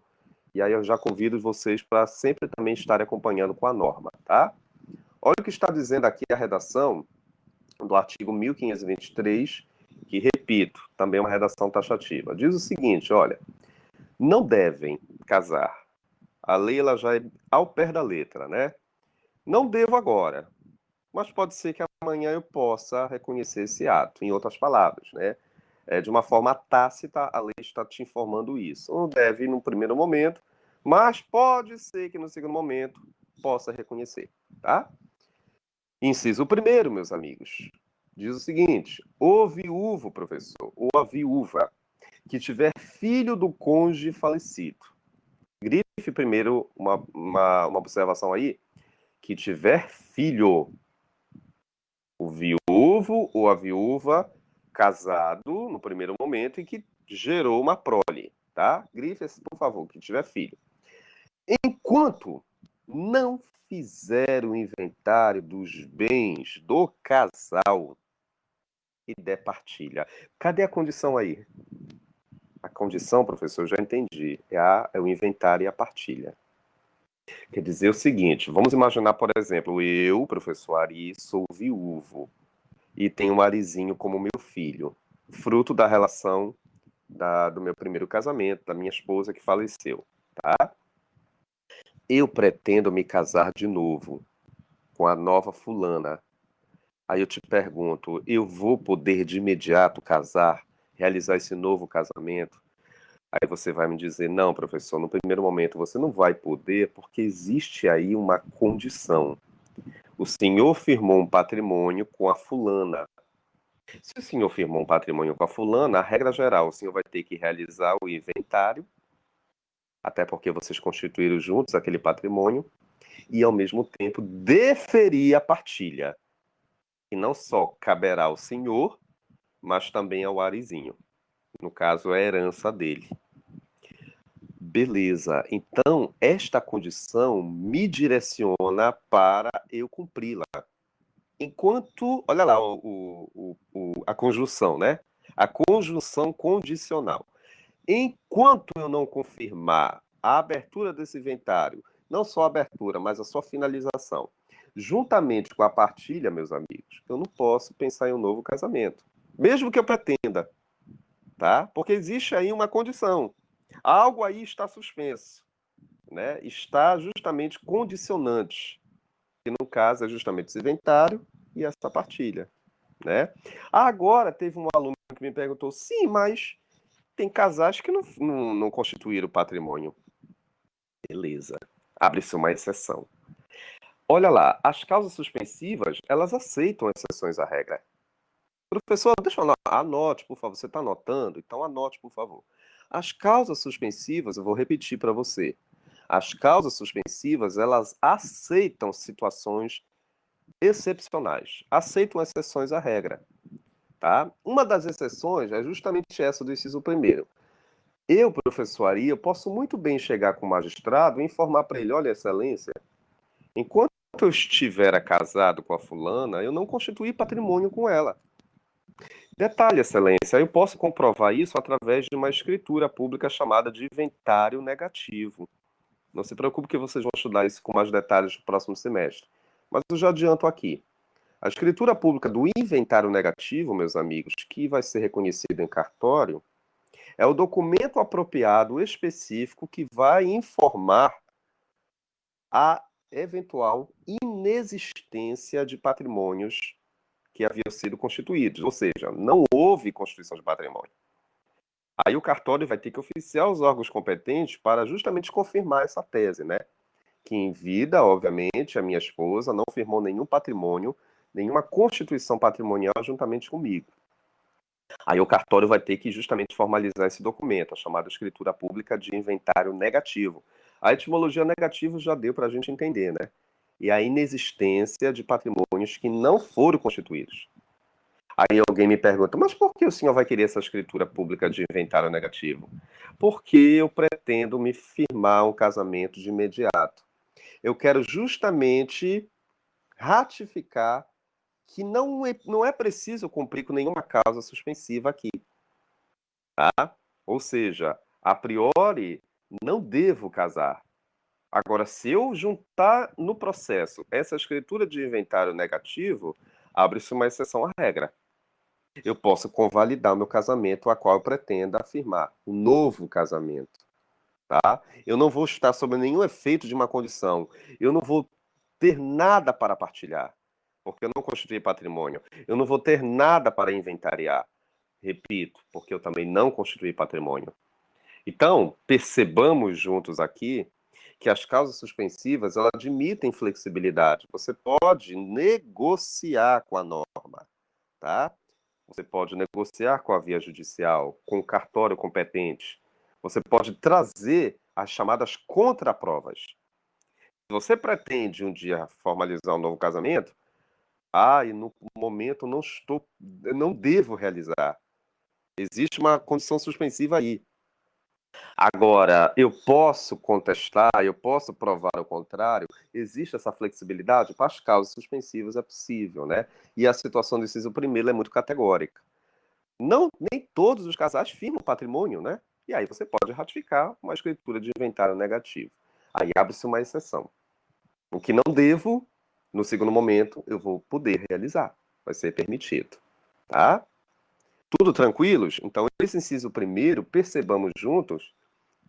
Speaker 1: e aí eu já convido vocês para sempre também estarem acompanhando com a norma, tá? Olha o que está dizendo aqui a redação do artigo 1523, que, repito, também é uma redação taxativa. Diz o seguinte, olha, não devem casar. A lei ela já é ao pé da letra, né? Não devo agora, mas pode ser que amanhã eu possa reconhecer esse ato. Em outras palavras, né? De uma forma tácita, a lei está te informando isso. Não deve no primeiro momento, mas pode ser que no segundo momento possa reconhecer, tá? Inciso primeiro, meus amigos, diz o seguinte: o viúvo, professor, ou a viúva, que tiver filho do cônjuge falecido. Grife primeiro uma observação aí, que tiver filho. O viúvo ou a viúva casado no primeiro momento e que gerou uma prole, tá? Grife, por favor, que tiver filho. Enquanto não fizer o inventário dos bens do casal e der partilha. Cadê a condição aí? A condição, professor, eu já entendi. É o inventário e a partilha. Quer dizer o seguinte, vamos imaginar, por exemplo, eu, professor Ari, sou viúvo e tenho um Arizinho como meu filho, fruto da relação do meu primeiro casamento, da minha esposa que faleceu, tá? Eu pretendo me casar de novo com a nova fulana. Aí eu te pergunto, eu vou poder de imediato casar, realizar esse novo casamento? Aí você vai me dizer, não, professor, no primeiro momento você não vai poder, porque existe aí uma condição. O senhor firmou um patrimônio com a fulana. Se o senhor firmou um patrimônio com a fulana, a regra geral, o senhor vai ter que realizar o inventário, até porque vocês constituíram juntos aquele patrimônio, e ao mesmo tempo deferir a partilha, que não só caberá ao senhor, mas também ao Arizinho. No caso, é a herança dele. Beleza. Então, esta condição me direciona para eu cumpri-la. Enquanto, olha lá a conjunção, né? A conjunção condicional. Enquanto eu não confirmar a abertura desse inventário, não só a abertura, mas a sua finalização, juntamente com a partilha, meus amigos, eu não posso pensar em um novo casamento. Mesmo que eu pretenda, tá? Porque existe aí uma condição. Algo aí está suspenso, né? Está justamente condicionante, que no caso é justamente esse inventário e essa partilha, né? Agora teve um aluno que me perguntou, sim, mas tem casais que não constituíram patrimônio. Beleza. Abre-se uma exceção. Olha lá, as causas suspensivas, elas aceitam exceções à regra. Professor, deixa eu anote, por favor. Você está anotando? Então anote, por favor. As causas suspensivas, eu vou repetir para você. As causas suspensivas, elas aceitam situações excepcionais, aceitam exceções à regra, tá? Uma das exceções é justamente essa do inciso primeiro. Eu, professor Ari, eu posso muito bem chegar com o magistrado e informar para ele, olha, excelência, enquanto eu estiver casado com a fulana, eu não constituí patrimônio com ela. Detalhe, excelência, eu posso comprovar isso através de uma escritura pública chamada de inventário negativo. Não se preocupe que vocês vão estudar isso com mais detalhes no próximo semestre. Mas eu já adianto aqui. A escritura pública do inventário negativo, meus amigos, que vai ser reconhecido em cartório, é o documento apropriado específico que vai informar a eventual inexistência de patrimônios que haviam sido constituídos, ou seja, não houve constituição de patrimônio. Aí o cartório vai ter que oficiar os órgãos competentes para justamente confirmar essa tese, né? Que em vida, obviamente, a minha esposa não firmou nenhum patrimônio, nenhuma constituição patrimonial juntamente comigo. Aí o cartório vai ter que justamente formalizar esse documento, a chamada escritura pública de inventário negativo. A etimologia negativa já deu para a gente entender, né? E a inexistência de patrimônios que não foram constituídos. Aí alguém me pergunta, mas por que o senhor vai querer essa escritura pública de inventário negativo? Porque eu pretendo me firmar um casamento de imediato. Eu quero justamente ratificar que não é preciso cumprir com nenhuma causa suspensiva aqui. Tá? Ou seja, a priori, não devo casar. Agora, se eu juntar no processo essa escritura de inventário negativo, abre-se uma exceção à regra. Eu posso convalidar o meu casamento, a qual eu pretendo afirmar um novo casamento, tá? Eu não vou estar sob nenhum efeito de uma condição. Eu não vou ter nada para partilhar, porque eu não constituí patrimônio. Eu não vou ter nada para inventariar. Repito, porque eu também não constituí patrimônio. Então, percebamos juntos aqui que as causas suspensivas elas admitem flexibilidade. Você pode negociar com a norma, tá? Você pode negociar com a via judicial, com o cartório competente. Você pode trazer as chamadas contraprovas. Se você pretende um dia formalizar um novo casamento, e no momento não devo realizar. Existe uma condição suspensiva aí. Agora, eu posso contestar, eu posso provar o contrário, existe essa flexibilidade? Para as causas suspensivas é possível, né? E a situação do inciso primeiro é muito categórica. Não, nem todos os casais firmam patrimônio, né? E aí você pode ratificar uma escritura de inventário negativo. Aí abre-se uma exceção. O que não devo, no segundo momento, eu vou poder realizar. Vai ser permitido. Tá? Tudo tranquilos? Então, esse inciso primeiro, percebamos juntos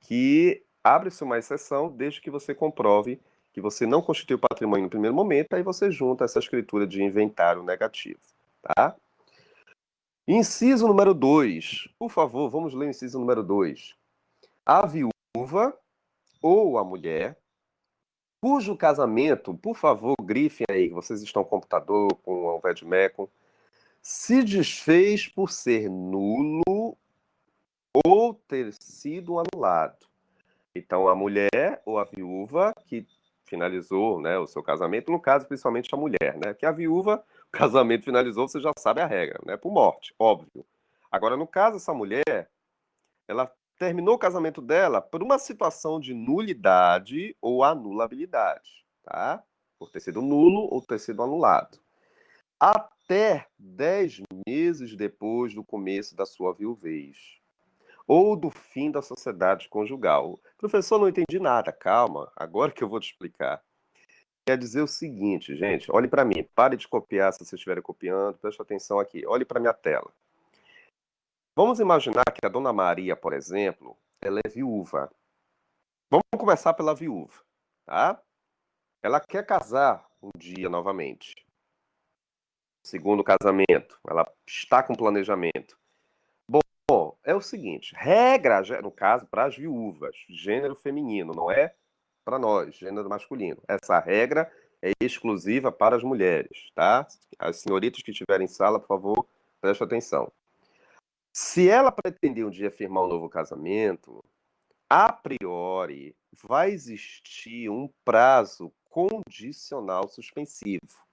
Speaker 1: que abre-se uma exceção desde que você comprove que você não constituiu patrimônio no primeiro momento, aí você junta essa escritura de inventário negativo. Tá? Inciso número 2. Por favor, vamos ler o inciso número 2. A viúva ou a mulher cujo casamento, por favor, grifem aí, vocês estão com o computador, com o Vedmecum, se desfez por ser nulo ou ter sido anulado. Então, a mulher ou a viúva que finalizou, né, o seu casamento, no caso, principalmente a mulher, né? Que a viúva, o casamento finalizou, você já sabe a regra, né? Por morte, óbvio. Agora, no caso, essa mulher, ela terminou o casamento dela por uma situação de nulidade ou anulabilidade, tá? Por ter sido nulo ou ter sido anulado. Até 10 meses depois do começo da sua viuvez ou do fim da sociedade conjugal. Professor, não entendi nada. Calma, agora que eu vou te explicar. Quer dizer o seguinte, gente, olhe para mim, pare de copiar se vocês estiverem copiando, preste atenção aqui, olhe para minha tela. Vamos imaginar que a Dona Maria, por exemplo, ela é viúva. Vamos começar pela viúva, tá? Ela quer casar um dia novamente. Segundo casamento, ela está com planejamento. Bom, é o seguinte, regra, no caso, para as viúvas, gênero feminino, não é para nós, gênero masculino. Essa regra é exclusiva para as mulheres, tá? As senhoritas que estiverem em sala, por favor, preste atenção. Se ela pretender um dia firmar um novo casamento, a priori vai existir um prazo condicional suspensivo.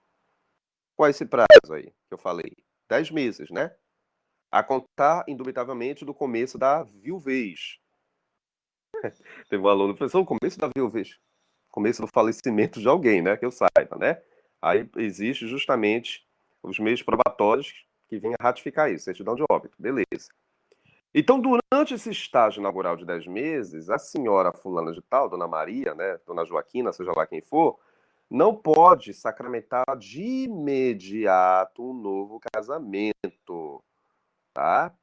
Speaker 1: Qual é esse prazo aí que eu falei? 10 meses, né? A contar, indubitavelmente, do começo da viuvez. Teve um aluno que pensou, o começo da viuvez, começo do falecimento de alguém, né? Que eu saiba, né? Aí existe justamente os meios probatórios que vêm a ratificar isso, certidão de óbito, beleza. Então, durante esse estágio inaugural de 10 meses, a senhora fulana de tal, Dona Maria, né, Dona Joaquina, seja lá quem for, não pode sacramentar de imediato um novo casamento, tá?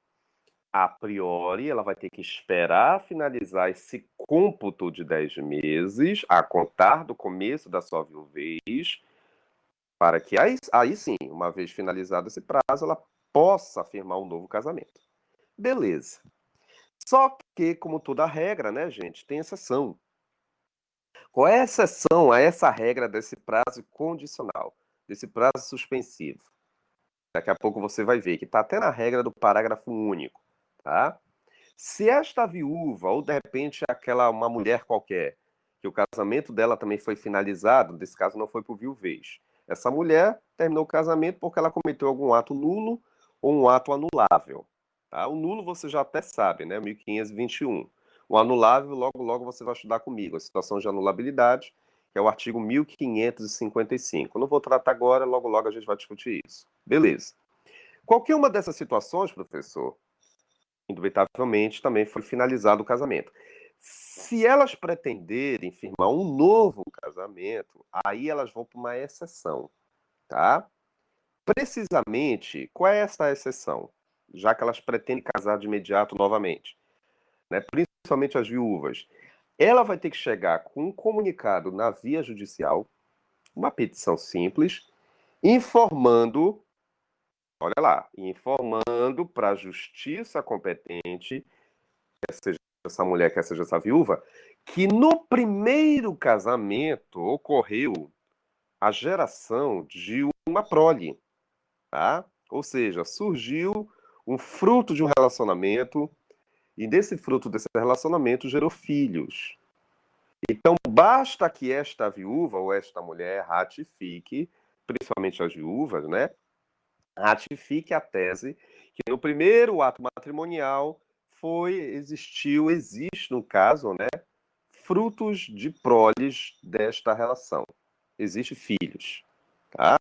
Speaker 1: A priori, ela vai ter que esperar finalizar esse cômputo de 10 meses, a contar do começo da sua viuvez, para que aí sim, uma vez finalizado esse prazo, ela possa afirmar um novo casamento. Beleza. Só que, como toda regra, né, gente, tem exceção. Qual é a exceção a essa regra desse prazo condicional, desse prazo suspensivo? Daqui a pouco você vai ver que está até na regra do parágrafo único, tá? Se esta viúva, ou de repente uma mulher qualquer, que o casamento dela também foi finalizado, nesse caso não foi por viuvez. Essa mulher terminou o casamento porque ela cometeu algum ato nulo ou um ato anulável. Tá? O nulo você já até sabe, né? 1521. O anulável, logo, logo você vai estudar comigo. A situação de anulabilidade, que é o artigo 1555. Não vou tratar agora, logo, logo a gente vai discutir isso. Beleza. Qualquer uma dessas situações, professor, indubitavelmente também foi finalizado o casamento. Se elas pretenderem firmar um novo casamento, aí elas vão para uma exceção, tá? Precisamente, qual é essa exceção? Já que elas pretendem casar de imediato novamente, né? Principalmente as viúvas. Ela vai ter que chegar com um comunicado na via judicial, uma petição simples, informando, olha lá, informando para a justiça competente, quer seja essa mulher, quer seja essa viúva, que no primeiro casamento ocorreu a geração de uma prole, tá? Ou seja, surgiu um fruto de um relacionamento e desse fruto desse relacionamento gerou filhos. Então, basta que esta viúva ou esta mulher ratifique, principalmente as viúvas, né? Ratifique a tese que no primeiro ato matrimonial existe no caso, né, frutos de proles desta relação. Existem filhos, tá?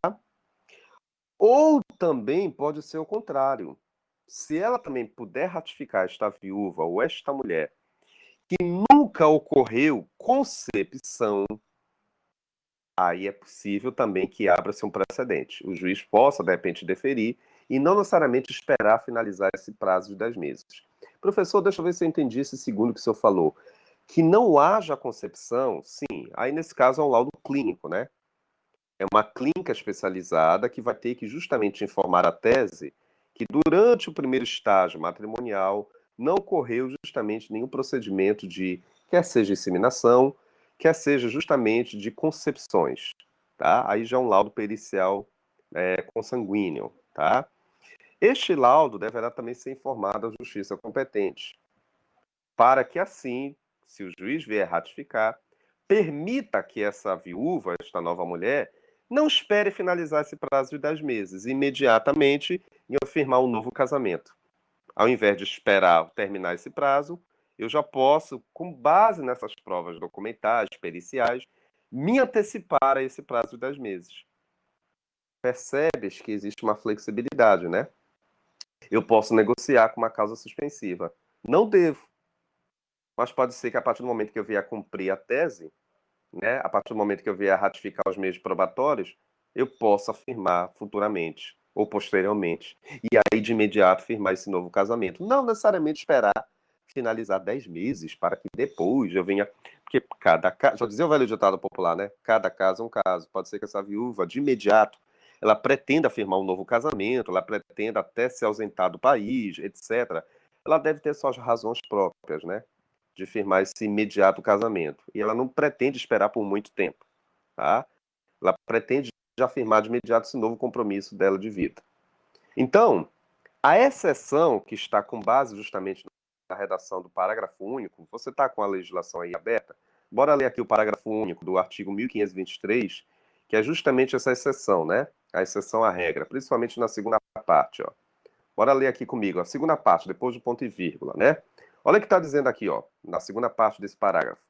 Speaker 1: Ou também pode ser o contrário. se ela também puder ratificar esta viúva ou esta mulher que nunca ocorreu concepção, aí é possível também que abra-se um precedente. O juiz possa, de repente, deferir e não necessariamente esperar finalizar esse prazo de 10 meses. Professor, deixa eu ver se eu entendi esse segundo que o senhor falou. Que não haja concepção, sim, aí nesse caso é um laudo clínico, né? É uma clínica especializada que vai ter que justamente informar a tese que durante o primeiro estágio matrimonial não ocorreu justamente nenhum procedimento de, quer seja inseminação, quer seja justamente de concepções, tá? Aí já é um laudo pericial consanguíneo, tá? Este laudo deverá também ser informado à justiça competente, para que assim, se o juiz vier ratificar, permita que essa viúva, esta nova mulher, não espere finalizar esse prazo de 10 meses, imediatamente em afirmar um novo casamento. Ao invés de esperar terminar esse prazo, eu já posso, com base nessas provas documentais, periciais, me antecipar a esse prazo de 10 meses. Percebes que existe uma flexibilidade, né? Eu posso negociar com uma causa suspensiva. Não devo, mas pode ser que a partir do momento que eu vier cumprir a tese, né, a partir do momento que eu vier ratificar os meios probatórios, eu possa afirmar futuramente ou posteriormente. E aí, de imediato, firmar esse novo casamento. Não necessariamente esperar finalizar 10 meses para que depois eu venha. Porque cada caso. Já dizia o velho ditado popular, né? Cada caso é um caso. Pode ser que essa viúva, de imediato, ela pretenda firmar um novo casamento, ela pretenda até se ausentar do país, etc. Ela deve ter suas razões próprias, né? De firmar esse imediato casamento. E ela não pretende esperar por muito tempo, tá? Ela pretende já firmar de imediato esse novo compromisso dela de vida. Então, a exceção que está com base justamente na redação do parágrafo único, você está com a legislação aí aberta? Bora ler aqui o parágrafo único do artigo 1523, que é justamente essa exceção, né? A exceção à regra, principalmente na segunda parte, ó. Bora ler aqui comigo, a segunda parte, depois do ponto e vírgula, né? Olha o que está dizendo aqui, ó, na segunda parte desse parágrafo.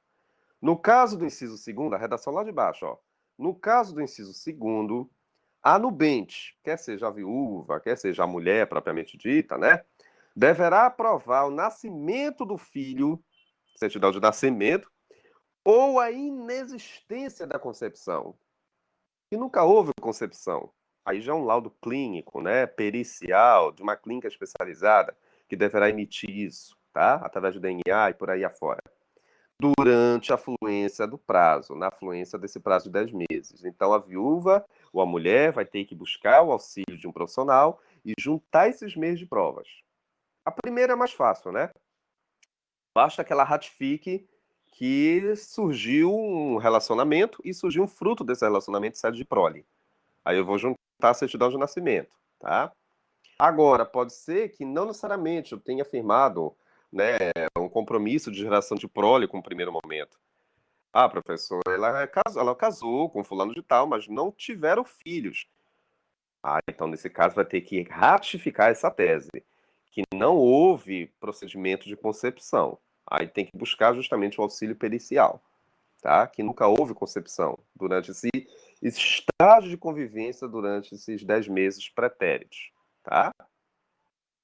Speaker 1: No caso do inciso segundo, a redação lá de baixo, ó. No caso do inciso segundo, a nubente, quer seja a viúva, quer seja a mulher propriamente dita, né? Deverá aprovar o nascimento do filho, certidão de nascimento, ou a inexistência da concepção. E nunca houve concepção. Aí já é um laudo clínico, né, pericial, de uma clínica especializada, que deverá emitir isso, tá? Através do DNA e por aí afora. Durante a fluência do prazo, na fluência desse prazo de 10 meses. Então, a viúva ou a mulher vai ter que buscar o auxílio de um profissional e juntar esses meios de provas. A primeira é mais fácil, né? Basta que ela ratifique que surgiu um relacionamento e surgiu um fruto desse relacionamento, sede de prole. Aí eu vou juntar a certidão de nascimento, tá? Agora, pode ser que não necessariamente eu tenha firmado, né, um compromisso de geração de prole com o primeiro momento. Ah, professor, ela casou com fulano de tal, mas não tiveram filhos. Ah, então nesse caso vai ter que ratificar essa tese, que não houve procedimento de concepção. Aí tem que buscar justamente o auxílio pericial, tá? Que nunca houve concepção durante esse estágio de convivência durante esses 10 meses pretéritos, tá?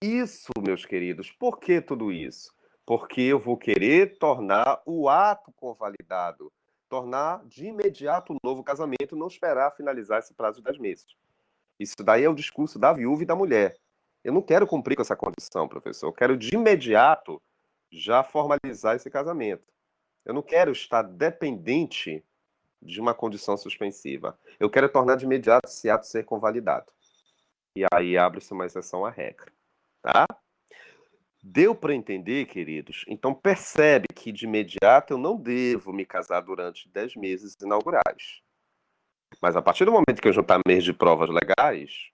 Speaker 1: Isso, meus queridos, por que tudo isso? Porque eu vou querer tornar o ato convalidado, tornar de imediato um novo casamento, não esperar finalizar esse prazo de 10 meses. Isso daí é o discurso da viúva e da mulher. Eu não quero cumprir com essa condição, professor. Eu quero de imediato já formalizar esse casamento. Eu não quero estar dependente de uma condição suspensiva. Eu quero tornar de imediato esse ato ser convalidado. E aí abre-se uma exceção à regra, tá? Deu para entender, queridos? Então percebe que de imediato eu não devo me casar durante 10 meses inaugurais. Mas a partir do momento que eu juntar meios de provas legais,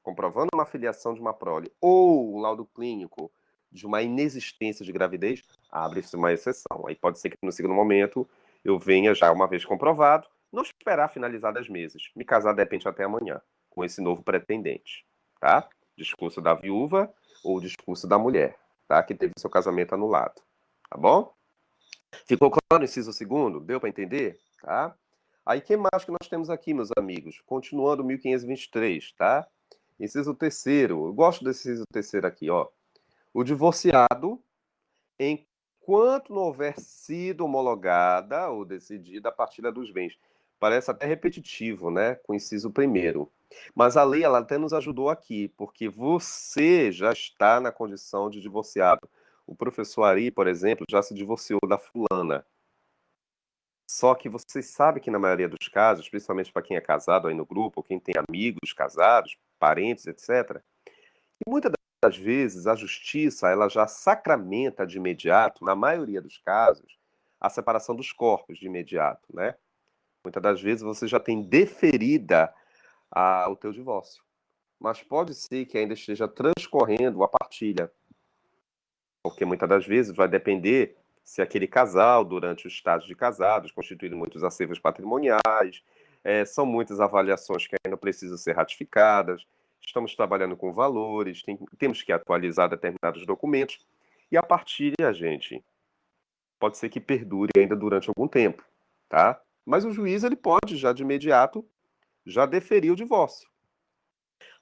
Speaker 1: comprovando uma filiação de uma prole ou um laudo clínico de uma inexistência de gravidez, abre-se uma exceção. Aí pode ser que no segundo momento eu venha já uma vez comprovado, não esperar finalizar 10 meses, me casar de repente até amanhã com esse novo pretendente, tá? Discurso da viúva ou discurso da mulher, tá? Que teve seu casamento anulado, tá bom? Ficou claro o inciso segundo? Deu para entender? Tá? Aí, o que mais que nós temos aqui, meus amigos? Continuando 1523, tá? Inciso terceiro, eu gosto desse inciso terceiro aqui, ó. O divorciado, enquanto não houver sido homologada ou decidida a partilha dos bens. Parece até repetitivo, né, com o inciso primeiro. Mas a lei, ela até nos ajudou aqui, porque você já está na condição de divorciado. O professor Ari, por exemplo, já se divorciou da fulana. Só que vocês sabem que na maioria dos casos, principalmente para quem é casado aí no grupo, ou quem tem amigos casados, parentes, etc., e muitas das vezes a justiça ela já sacramenta de imediato, na maioria dos casos, a separação dos corpos de imediato, né? Muitas das vezes você já tem deferida o teu divórcio, mas pode ser que ainda esteja transcorrendo a partilha, porque muitas das vezes vai depender se aquele casal, durante o estágio de casados, constituído muitos acervos patrimoniais, são muitas avaliações que ainda precisam ser ratificadas, estamos trabalhando com valores, temos que atualizar determinados documentos, e a partilha, gente, pode ser que perdure ainda durante algum tempo, tá? Mas o juiz, ele pode já de imediato, já deferir o divórcio.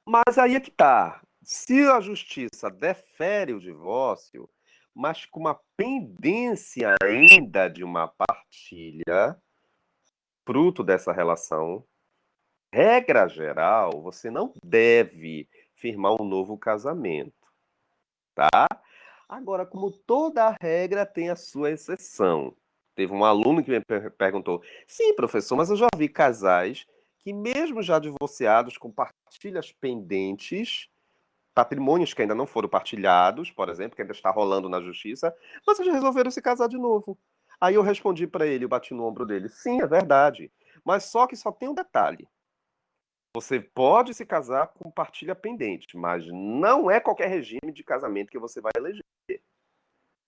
Speaker 1: Mas aí é que tá. Se a justiça defere o divórcio, mas com uma pendência ainda de uma partilha, fruto dessa relação, regra geral, você não deve firmar um novo casamento, tá? Agora, como toda regra tem a sua exceção. Teve um aluno que me perguntou: sim, professor, mas eu já vi casais que, mesmo já divorciados, com partilhas pendentes, patrimônios que ainda não foram partilhados, por exemplo, que ainda está rolando na justiça, mas eles resolveram se casar de novo. Aí eu respondi para ele, eu bati no ombro dele: sim, é verdade. Mas só que só tem um detalhe. Você pode se casar com partilha pendente, mas não é qualquer regime de casamento que você vai eleger.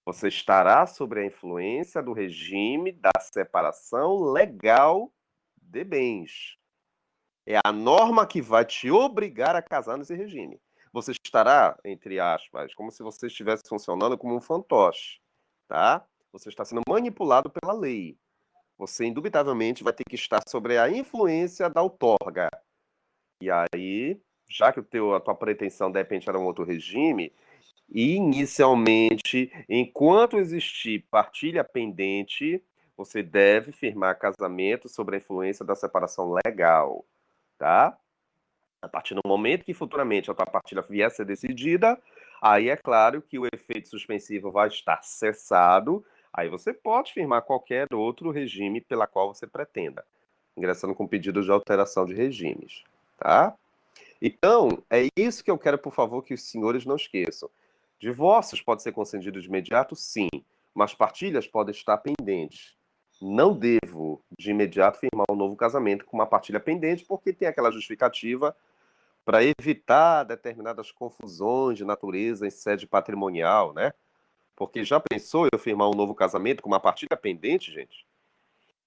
Speaker 1: Você estará sob a influência do regime da separação legal de bens. É a norma que vai te obrigar a casar nesse regime. Você estará, entre aspas, como se você estivesse funcionando como um fantoche, tá? Você está sendo manipulado pela lei. Você, indubitavelmente, vai ter que estar sob a influência da outorga. E aí, já que a tua pretensão, de repente, era um outro regime, inicialmente, enquanto existir partilha pendente, você deve firmar casamento sob a influência da separação legal, tá? A partir do momento que futuramente a tua partilha vier a ser decidida, aí é claro que o efeito suspensivo vai estar cessado, aí você pode firmar qualquer outro regime pela qual você pretenda, ingressando com pedido de alteração de regimes, tá? Então, é isso que eu quero, por favor, que os senhores não esqueçam. Divórcios podem ser concedidos de imediato, sim, mas partilhas podem estar pendentes. Não devo, de imediato, firmar um novo casamento com uma partilha pendente, porque tem aquela justificativa para evitar determinadas confusões de natureza em sede patrimonial, né? Porque já pensou eu firmar um novo casamento com uma partilha pendente, gente?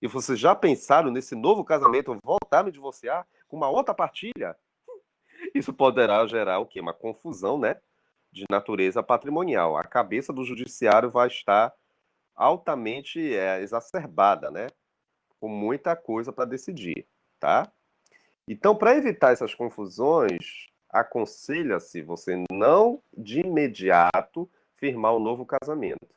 Speaker 1: E vocês já pensaram nesse novo casamento eu voltar a me divorciar com uma outra partilha? Isso poderá gerar o quê? Uma confusão, né? De natureza patrimonial. A cabeça do judiciário vai estar altamente exacerbada, né? Com muita coisa para decidir, tá? Então, para evitar essas confusões, aconselha-se você não de imediato firmar um novo casamento,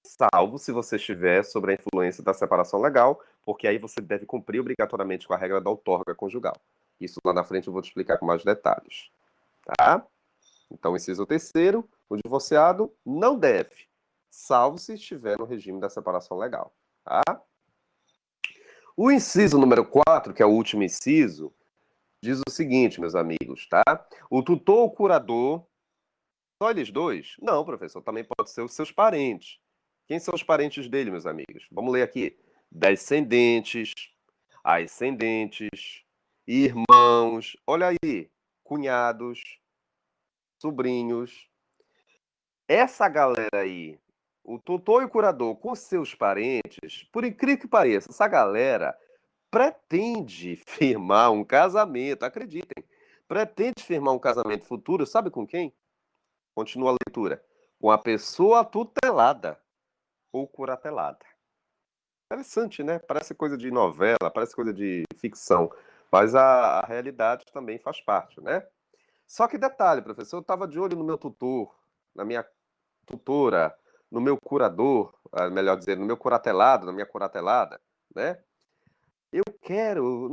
Speaker 1: salvo se você estiver sob a influência da separação legal, porque aí você deve cumprir obrigatoriamente com a regra da outorga conjugal. Isso lá na frente eu vou te explicar com mais detalhes, tá? Então, inciso terceiro, o divorciado não deve, salvo se estiver no regime da separação legal, tá? O inciso número 4, que é o último inciso, diz o seguinte, meus amigos, tá? O tutor ou curador, só eles dois? Não, professor, também pode ser os seus parentes. Quem são os parentes dele, meus amigos? Vamos ler aqui. Descendentes, ascendentes, irmãos, olha aí, cunhados, sobrinhos. Essa galera aí, o tutor e o curador com seus parentes, por incrível que pareça, essa galera pretende firmar um casamento, acreditem, pretende firmar um casamento futuro, sabe com quem? Continua a leitura. Com a pessoa tutelada ou curatelada. Interessante, né? Parece coisa de novela, parece coisa de ficção, mas a realidade também faz parte, né? Só que detalhe, professor, eu estava de olho no meu tutor, na minha tutora, no meu curador, melhor dizer, no meu curatelado, na minha curatelada, né?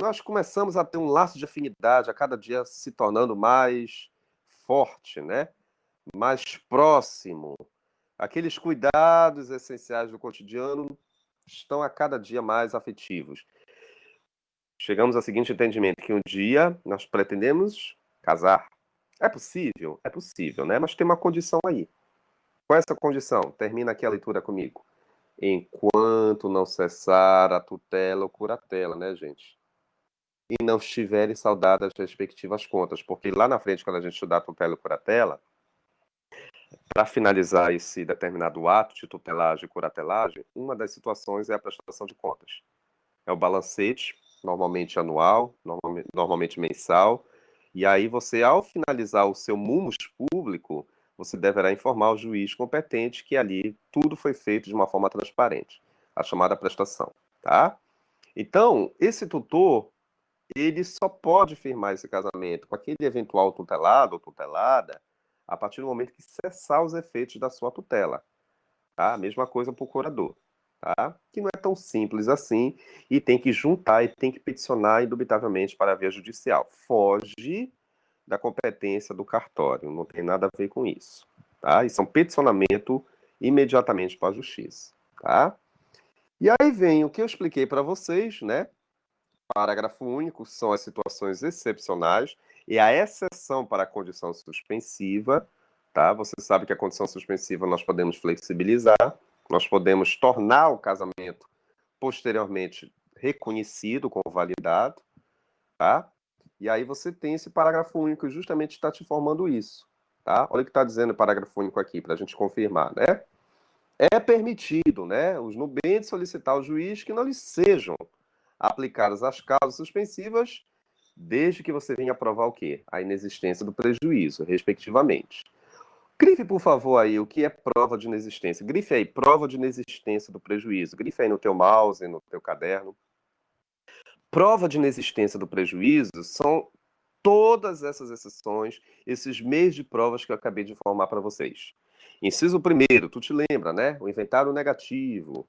Speaker 1: Nós começamos a ter um laço de afinidade a cada dia se tornando mais forte, né? Mais próximo. Aqueles cuidados essenciais do cotidiano estão a cada dia mais afetivos. Chegamos ao seguinte entendimento, que um dia nós pretendemos casar. É possível, né? Mas tem uma condição aí. Qual é essa condição? Termina aqui a leitura comigo. Enquanto não cessar a tutela ou curatela, né, gente? E não estiverem saudadas as respectivas contas, porque lá na frente, quando a gente estudar tutela ou curatela, para finalizar esse determinado ato de tutelagem e curatelagem, uma das situações é a prestação de contas. É o balancete, normalmente anual, normalmente mensal, e aí você, ao finalizar o seu mumus público, você deverá informar o juiz competente que ali tudo foi feito de uma forma transparente, a chamada prestação, tá? Então, esse tutor, ele só pode firmar esse casamento com aquele eventual tutelado ou tutelada a partir do momento que cessar os efeitos da sua tutela, tá? Mesma coisa para o curador, tá? Que não é tão simples assim e tem que juntar e tem que peticionar indubitavelmente para a via judicial. Foge da competência do cartório, não tem nada a ver com isso, tá? Isso é um peticionamento imediatamente para a justiça, tá? E aí vem o que eu expliquei para vocês, né? Parágrafo único são as situações excepcionais e a exceção para a condição suspensiva, tá? Você sabe que a condição suspensiva nós podemos flexibilizar, nós podemos tornar o casamento posteriormente reconhecido como validado, tá? E aí você tem esse parágrafo único e justamente está te informando isso, tá? Olha o que está dizendo o parágrafo único aqui, para a gente confirmar, né? É permitido, né, os nubentes solicitar ao juiz que não lhes sejam aplicadas as causas suspensivas, desde que você venha provar o quê? A inexistência do prejuízo, respectivamente. Grife, por favor, aí o que é prova de inexistência. Grife aí, prova de inexistência do prejuízo. Grife aí no teu mouse, no teu caderno. Prova de inexistência do prejuízo são todas essas exceções, esses meios de provas que eu acabei de informar para vocês. Inciso primeiro, tu te lembra, né? O inventário negativo.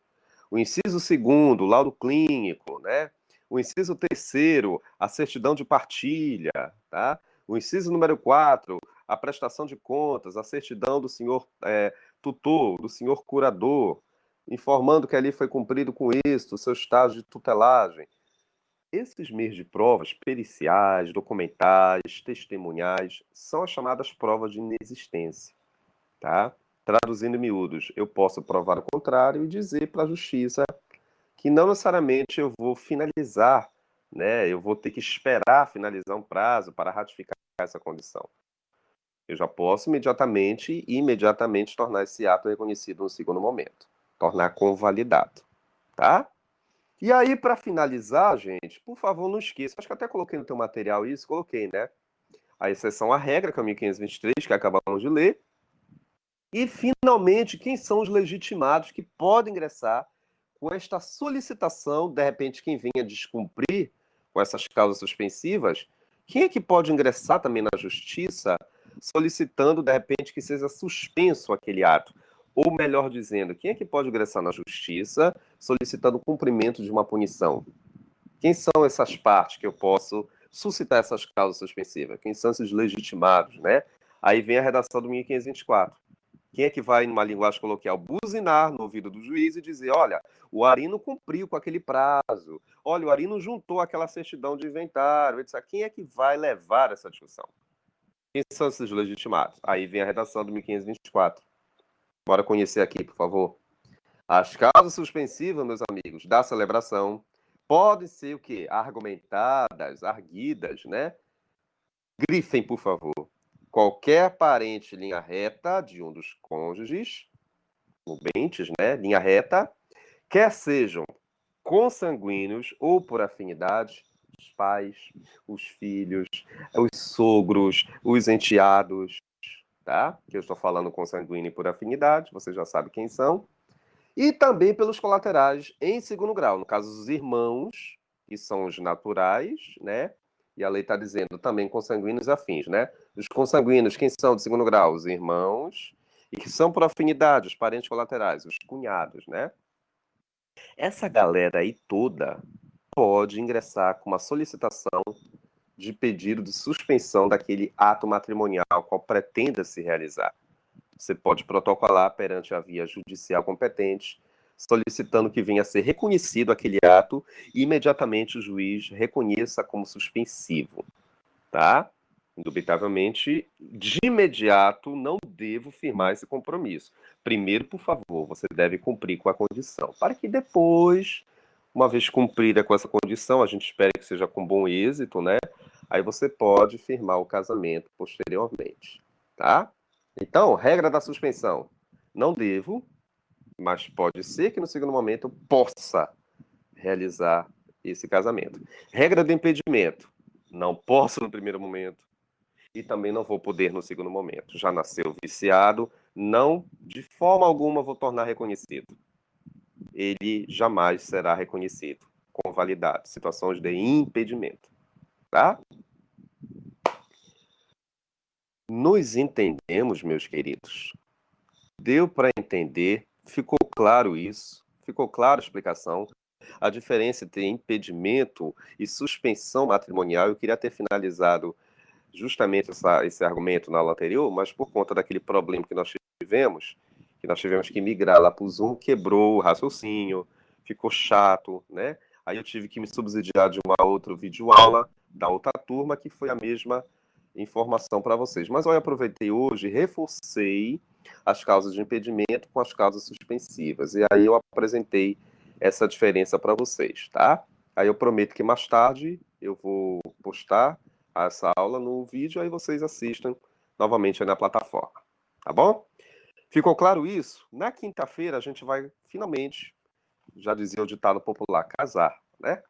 Speaker 1: O inciso segundo, o laudo clínico, né? O inciso terceiro, a certidão de partilha, tá? O inciso número 4, a prestação de contas, a certidão do senhor tutor, do senhor curador, informando que ali foi cumprido com êxito o seu estágio de tutelagem. Esses meios de provas periciais, documentais, testemunhais, são as chamadas provas de inexistência, tá? Traduzindo em miúdos, eu posso provar o contrário e dizer para a justiça que não necessariamente eu vou finalizar, né? Eu vou ter que esperar finalizar um prazo para ratificar essa condição. Eu já posso imediatamente tornar esse ato reconhecido no segundo momento, tornar convalidado, tá? E aí, para finalizar, gente, por favor, não esqueça. Acho que até coloquei no teu material isso, coloquei, né? A exceção à regra, que é o 1523, que acabamos de ler. E, finalmente, quem são os legitimados que podem ingressar com esta solicitação, de repente, quem venha descumprir com essas causas suspensivas, quem é que pode ingressar também na justiça solicitando, de repente, que seja suspenso aquele ato? Ou, melhor dizendo, quem é que pode ingressar na justiça solicitando o cumprimento de uma punição? Quem são essas partes que eu posso suscitar essas causas suspensivas? Quem são esses legitimados, né? Aí vem a redação do 1524. Quem é que vai, numa linguagem coloquial, buzinar no ouvido do juiz e dizer, olha, o Arino cumpriu com aquele prazo, olha, o Arino juntou aquela certidão de inventário, etc. Quem é que vai levar essa discussão? Quem são esses legitimados? Aí vem a redação do 1524. Bora conhecer aqui, por favor. As causas suspensivas, meus amigos, da celebração podem ser o quê? Argumentadas, arguidas, né? Grifem, por favor. Qualquer parente linha reta de um dos cônjuges, nubentes, né? Linha reta, quer sejam consanguíneos ou por afinidade, os pais, os filhos, os sogros, os enteados, tá? Que eu estou falando consanguíneo e por afinidade, você já sabe quem são. E também pelos colaterais em segundo grau, no caso, os irmãos, que são os naturais, né? E a lei está dizendo também consanguíneos afins, né? Os consanguíneos, quem são de segundo grau? Os irmãos, e que são por afinidade, os parentes colaterais, os cunhados, né? Essa galera aí toda pode ingressar com uma solicitação de pedido de suspensão daquele ato matrimonial qual pretenda se realizar. Você pode protocolar perante a via judicial competente, solicitando que venha a ser reconhecido aquele ato e imediatamente o juiz reconheça como suspensivo, tá? Indubitavelmente, de imediato, não devo firmar esse compromisso. Primeiro, por favor, você deve cumprir com a condição, para que depois, uma vez cumprida com essa condição, a gente espera que seja com bom êxito, né? Aí você pode firmar o casamento posteriormente, tá? Então, regra da suspensão. Não devo, mas pode ser que no segundo momento eu possa realizar esse casamento. Regra do impedimento. Não posso no primeiro momento e também não vou poder no segundo momento. Já nasceu viciado, não de forma alguma vou tornar reconhecido. Ele jamais será reconhecido com validade. Situações de impedimento, tá? Nos entendemos, meus queridos? Deu para entender? Ficou claro isso? Ficou clara a explicação? A diferença entre impedimento e suspensão matrimonial. Eu queria ter finalizado justamente esse argumento na aula anterior, mas por conta daquele problema que nós tivemos que migrar lá para o Zoom, quebrou o raciocínio, ficou chato, né? Aí eu tive que me subsidiar de uma outra videoaula da outra turma, que foi a mesma informação para vocês. Mas eu aproveitei hoje e reforcei as causas de impedimento com as causas suspensivas. E aí eu apresentei essa diferença para vocês, tá? Aí eu prometo que mais tarde eu vou postar essa aula no vídeo, aí vocês assistam novamente aí na plataforma, tá bom? Ficou claro isso? Na quinta-feira a gente vai finalmente, já dizia o ditado popular, casar, né?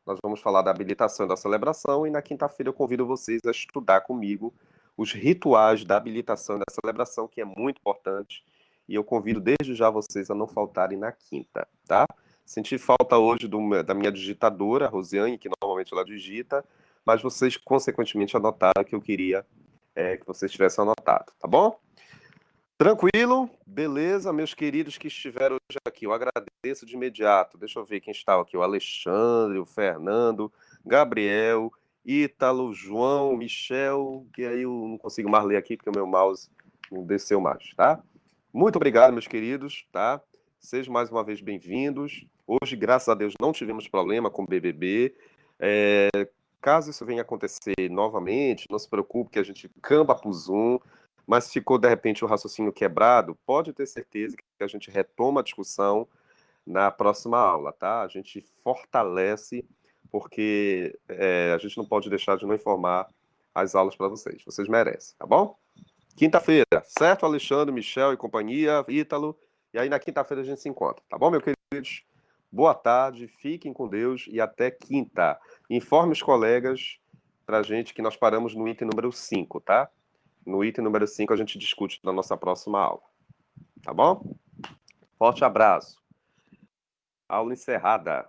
Speaker 1: Nós vamos falar da habilitação e da celebração e na quinta-feira eu convido vocês a estudar comigo os rituais da habilitação e da celebração, que é muito importante, e eu convido desde já vocês a não faltarem na quinta, tá? Senti falta hoje da minha digitadora, Rosiane, que normalmente ela digita, mas vocês consequentemente anotaram que eu queria que vocês tivessem anotado, tá bom? Tranquilo? Beleza, meus queridos que estiveram hoje aqui. Eu agradeço de imediato. Deixa eu ver quem estava aqui. O Alexandre, o Fernando, Gabriel, Ítalo, João, Michel, que aí eu não consigo mais ler aqui porque o meu mouse não desceu mais, tá? Muito obrigado, meus queridos, tá? Sejam mais uma vez bem-vindos. Hoje, graças a Deus, não tivemos problema com o BBB. Caso isso venha acontecer novamente, não se preocupe que a gente camba pro Zoom, mas ficou de repente o raciocínio quebrado, pode ter certeza que a gente retoma a discussão na próxima aula, tá? A gente fortalece, porque a gente não pode deixar de não informar as aulas para vocês. Vocês merecem, tá bom? Quinta-feira, certo, Alexandre, Michel e companhia, Ítalo. E aí na quinta-feira a gente se encontra, tá bom, meus queridos? Boa tarde, fiquem com Deus e até quinta. Informe os colegas pra gente que nós paramos no item número 5, tá? No item número 5 a gente discute na nossa próxima aula. Tá bom? Forte abraço. Aula encerrada.